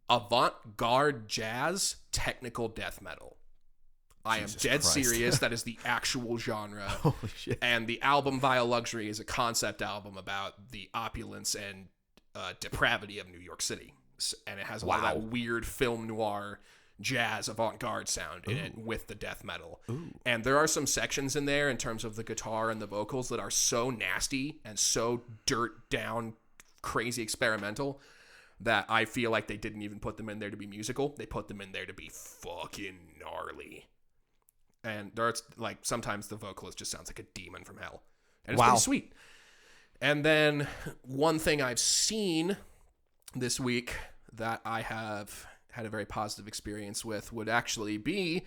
avant-garde jazz technical death metal. I am dead serious. That is the actual genre. Holy shit. And the album Vile Luxury is a concept album about the opulence and depravity of New York City. And it has a lot of that weird film noir jazz avant-garde sound in it with the death metal. Ooh. And there are some sections in there in terms of the guitar and the vocals that are so nasty and so dirt down, crazy experimental that I feel like they didn't even put them in there to be musical. They put them in there to be fucking gnarly. And there's like sometimes the vocalist just sounds like a demon from hell. And it's pretty sweet. And then one thing I've seen this week that I have had a very positive experience with would actually be,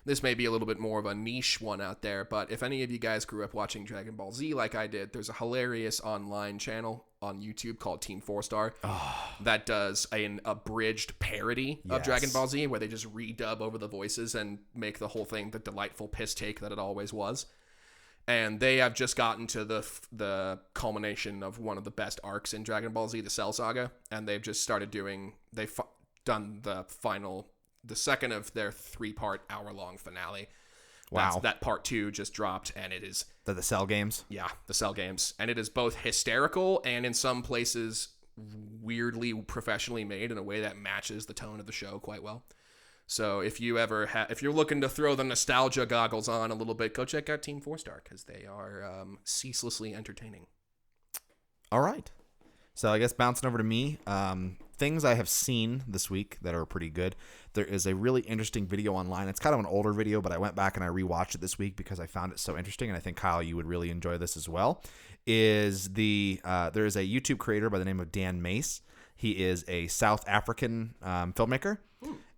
this may be a little bit more of a niche one out there, but if any of you guys grew up watching Dragon Ball Z like I did, there's a hilarious online channel on YouTube called Team 4-Star that does an abridged parody of Dragon Ball Z where they just redub over the voices and make the whole thing the delightful piss take that it always was. And they have just gotten to the culmination of one of the best arcs in Dragon Ball Z, the Cell Saga, and they've just started done the second of their 3-part hour-long finale. Wow. That part 2 just dropped, and it is... The Cell games? Yeah, the Cell games. And it is both hysterical and in some places weirdly professionally made in a way that matches the tone of the show quite well. So if you ever if you're looking to throw the nostalgia goggles on a little bit, go check out Team 4-Star because they are ceaselessly entertaining. All right. So I guess bouncing over to me, things I have seen this week that are pretty good. There is a really interesting video online. It's kind of an older video, but I went back and I rewatched it this week because I found it so interesting, and I think, Kyle, you would really enjoy this as well. There is a YouTube creator by the name of Dan Mace. He is a South African filmmaker,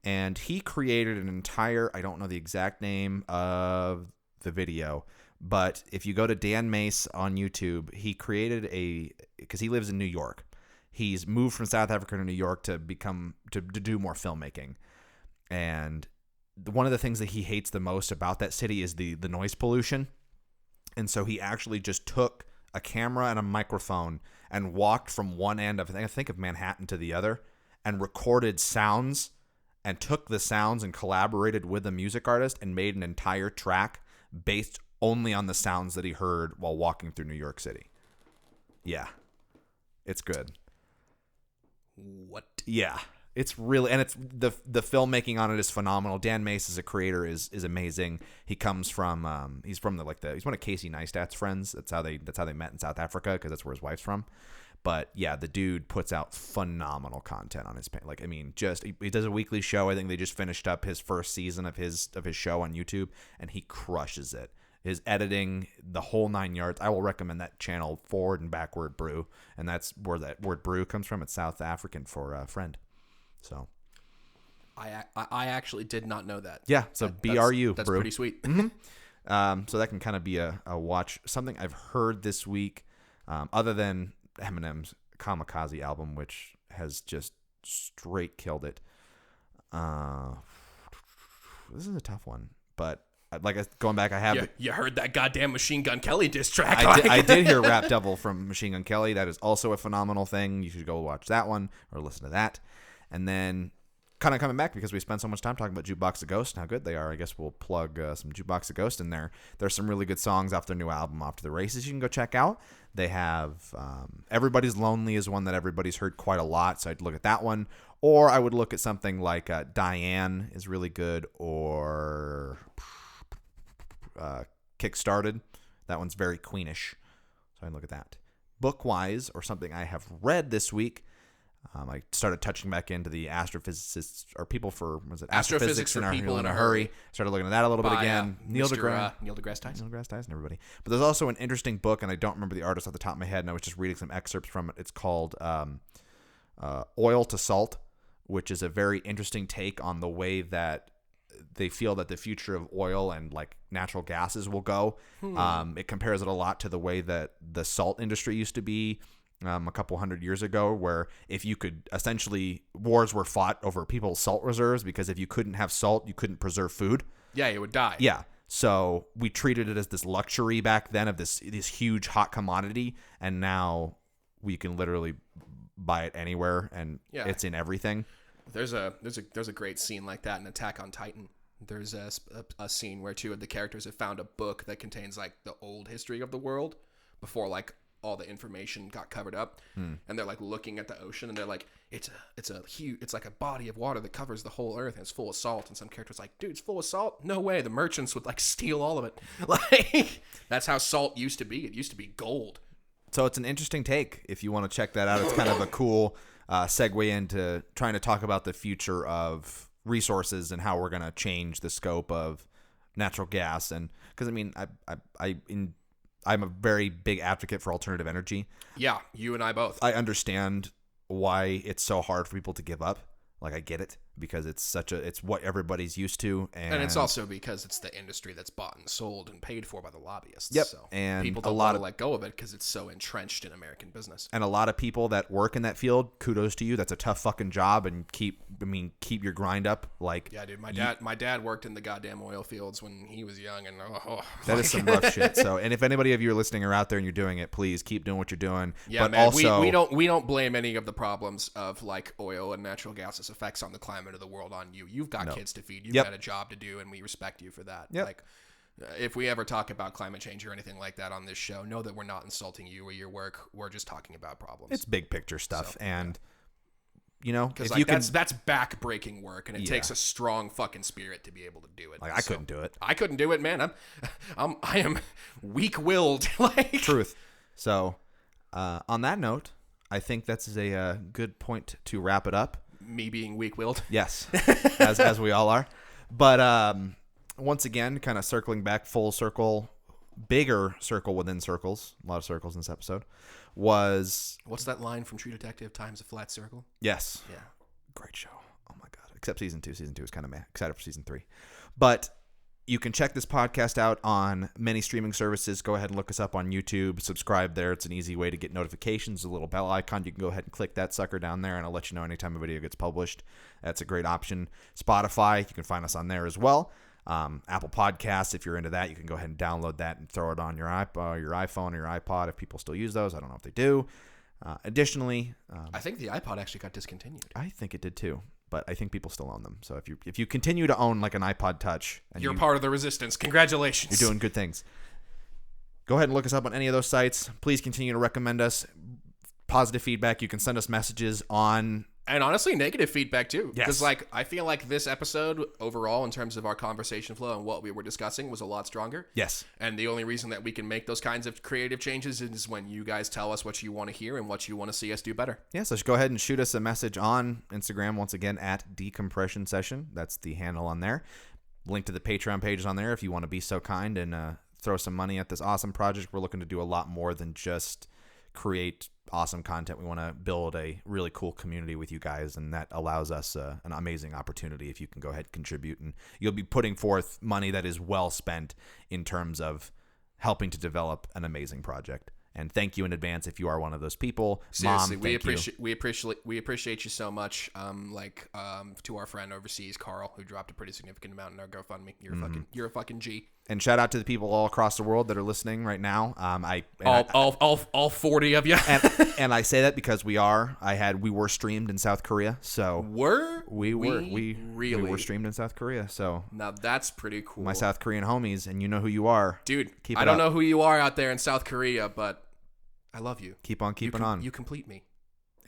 and he created an entire, I don't know the exact name of the video, but if you go to Dan Mace on YouTube, he created because he lives in New York. He's moved from South Africa to New York to do more filmmaking. And one of the things that he hates the most about that city is the noise pollution. And so he actually just took a camera and a microphone and walked from one end of, I think of Manhattan to the other, and recorded sounds and took the sounds and collaborated with a music artist and made an entire track based only on the sounds that he heard while walking through New York City. Yeah. It's good. What? Yeah. It's really, and it's the filmmaking on it is phenomenal. Dan Mace as a creator is amazing. He comes from he's one of Casey Neistat's friends. That's how they met in South Africa, because that's where his wife's from. But yeah, the dude puts out phenomenal content on his page. Like, I mean, he does a weekly show. I think they just finished up his first season of his show on YouTube, and he crushes it. His editing, the whole 9 yards. I will recommend that channel, Forward and Backward Brew, and that's where that word brew comes from. It's South African for friend. So I actually did not know that. Yeah, so BRU, that's brew. pretty sweet. So that can kind of be a watch. Something I've heard this week, other than Eminem's Kamikaze album, which has just straight killed it. This is a tough one, but going back, I have you heard that goddamn Machine Gun Kelly diss track. I did hear Rap Devil from Machine Gun Kelly. That is also a phenomenal thing. You should go watch that one or listen to that. And then kind of coming back, because we spent so much time talking about Jukebox of Ghost and how good they are, I guess we'll plug some Jukebox of Ghost in there. There's some really good songs off their new album, Off to the Races, you can go check out. They have Everybody's Lonely is one that everybody's heard quite a lot, so I'd look at that one. Or I would look at something like Diane is really good, or Kickstarted. That one's very Queenish, so I'd look at that. Book-wise, or something I have read this week, I started touching back into the astrophysicists, or people for, Astrophysics in for People in a Hurry. Hurry. Started looking at that a little bit again. Neil deGrasse Tyson. Neil deGrasse Tyson, everybody. But there's also an interesting book, and I don't remember the artist off the top of my head, and I was just reading some excerpts from it. It's called Oil to Salt, which is a very interesting take on the way that they feel that the future of oil and like natural gases will go. It compares it a lot to the way that the salt industry used to be a couple hundred years ago, where if you could, essentially wars were fought over people's salt reserves, because if you couldn't have salt, you couldn't preserve food. Yeah, you would die. Yeah. So we treated it as this luxury back then of this huge hot commodity, and now we can literally buy it anywhere, and it's in everything. There's a great scene like that in Attack on Titan. There's a scene where two of the characters have found a book that contains like the old history of the world before like all the information got covered up, and they're like looking at the ocean, and they're like, it's like a body of water that covers the whole earth, and it's full of salt. And some character's like, dude, it's full of salt? No way. The merchants would like steal all of it. Like, that's how salt used to be. It used to be gold. So it's an interesting take if you want to check that out. It's kind of a cool segue into trying to talk about the future of resources and how we're going to change the scope of natural gas. And because I mean, I'm a very big advocate for alternative energy. Yeah, you and I both. I understand why it's so hard for people to give up. Like, I get it, because it's what everybody's used to, and it's also because it's the industry that's bought and sold and paid for by the lobbyists. Yep. So and people don't want to let go of it because it's so entrenched in American business. And a lot of people that work in that field, kudos to you. That's a tough fucking job, and keep your grind up. Like, yeah, dude, my dad worked in the goddamn oil fields when he was young, and that is some rough shit. So, and if anybody of you are listening or out there and you're doing it, please keep doing what you're doing. Yeah, but man, also, we don't blame any of the problems of like oil and natural gases effects on the climate of the world on you. You've got kids to feed. You've got a job to do, and we respect you for that. Yep. Like, if we ever talk about climate change or anything like that on this show, know that we're not insulting you or your work. We're just talking about problems. It's big picture stuff, so, and you know, because like, that's back-breaking work, and it takes a strong fucking spirit to be able to do it. Like, I couldn't do it. I couldn't do it, man. I am weak-willed. Like, truth. So, on that note, I think that's a good point to wrap it up. Me being weak-willed. Yes, as we all are. But once again, kind of circling back full circle, bigger circle within circles, a lot of circles in this episode, was... What's that line from True Detective, Time's a Flat Circle? Yes. Yeah. Great show. Oh my God. Except season 2. Season 2 is kind of meh. Excited for season 3. But you can check this podcast out on many streaming services. Go ahead and look us up on YouTube. Subscribe there. It's an easy way to get notifications. A little bell icon. You can go ahead and click that sucker down there, and I'll let you know anytime a video gets published. That's a great option. Spotify, you can find us on there as well. Apple Podcasts, if you're into that, you can go ahead and download that and throw it on your iPhone or your iPod if people still use those. I don't know if they do. Additionally, I think the iPod actually got discontinued. I think it did too. But I think people still own them. So if you continue to own like an iPod Touch, and you're part of the resistance. Congratulations. You're doing good things. Go ahead and look us up on any of those sites. Please continue to recommend us. Positive feedback. You can send us messages on... And honestly, negative feedback too. Yes. Because like, I feel like this episode overall, in terms of our conversation flow and what we were discussing, was a lot stronger. Yes. And the only reason that we can make those kinds of creative changes is when you guys tell us what you want to hear and what you want to see us do better. Yeah, so just go ahead and shoot us a message on Instagram, once again, at Decompression Session. That's the handle on there. Link to the Patreon page is on there if you want to be so kind and throw some money at this awesome project. We're looking to do a lot more than just create awesome content. We want to build a really cool community with you guys, and that allows us an amazing opportunity if you can go ahead and contribute. And you'll be putting forth money that is well spent in terms of helping to develop an amazing project. And thank you in advance if you are one of those people. Seriously, Mom, we appreciate you so much. To our friend overseas, Carl, who dropped a pretty significant amount in our GoFundMe. You're a fucking G. And shout out to the people all across the world that are listening right now. All 40 of you. and I say that because we were streamed in South Korea. So we were streamed in South Korea. So now that's pretty cool. My South Korean homies, and you know who you are, dude. I don't know who you are out there in South Korea, but I love you. Keep on keeping on. You complete me.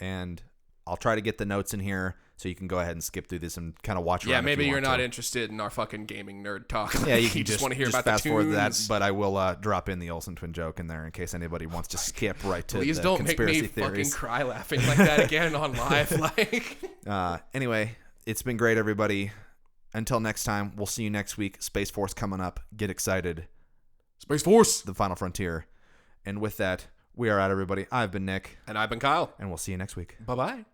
And I'll try to get the notes in here so you can go ahead and skip through this and kind of watch around. Yeah, maybe you're not interested in our fucking gaming nerd talk. Yeah, you can just want to hear about fast the forward tunes. that, but I will drop in the Olsen twin joke in there in case anybody wants to skip right to Please the don't conspiracy make me theories. fucking cry laughing like that again on live. Anyway, it's been great, everybody. Until next time, we'll see you next week. Space Force coming up. Get excited. Space Force. The final frontier. And with that, we are out, everybody. I've been Nick. And I've been Kyle. And we'll see you next week. Bye-bye.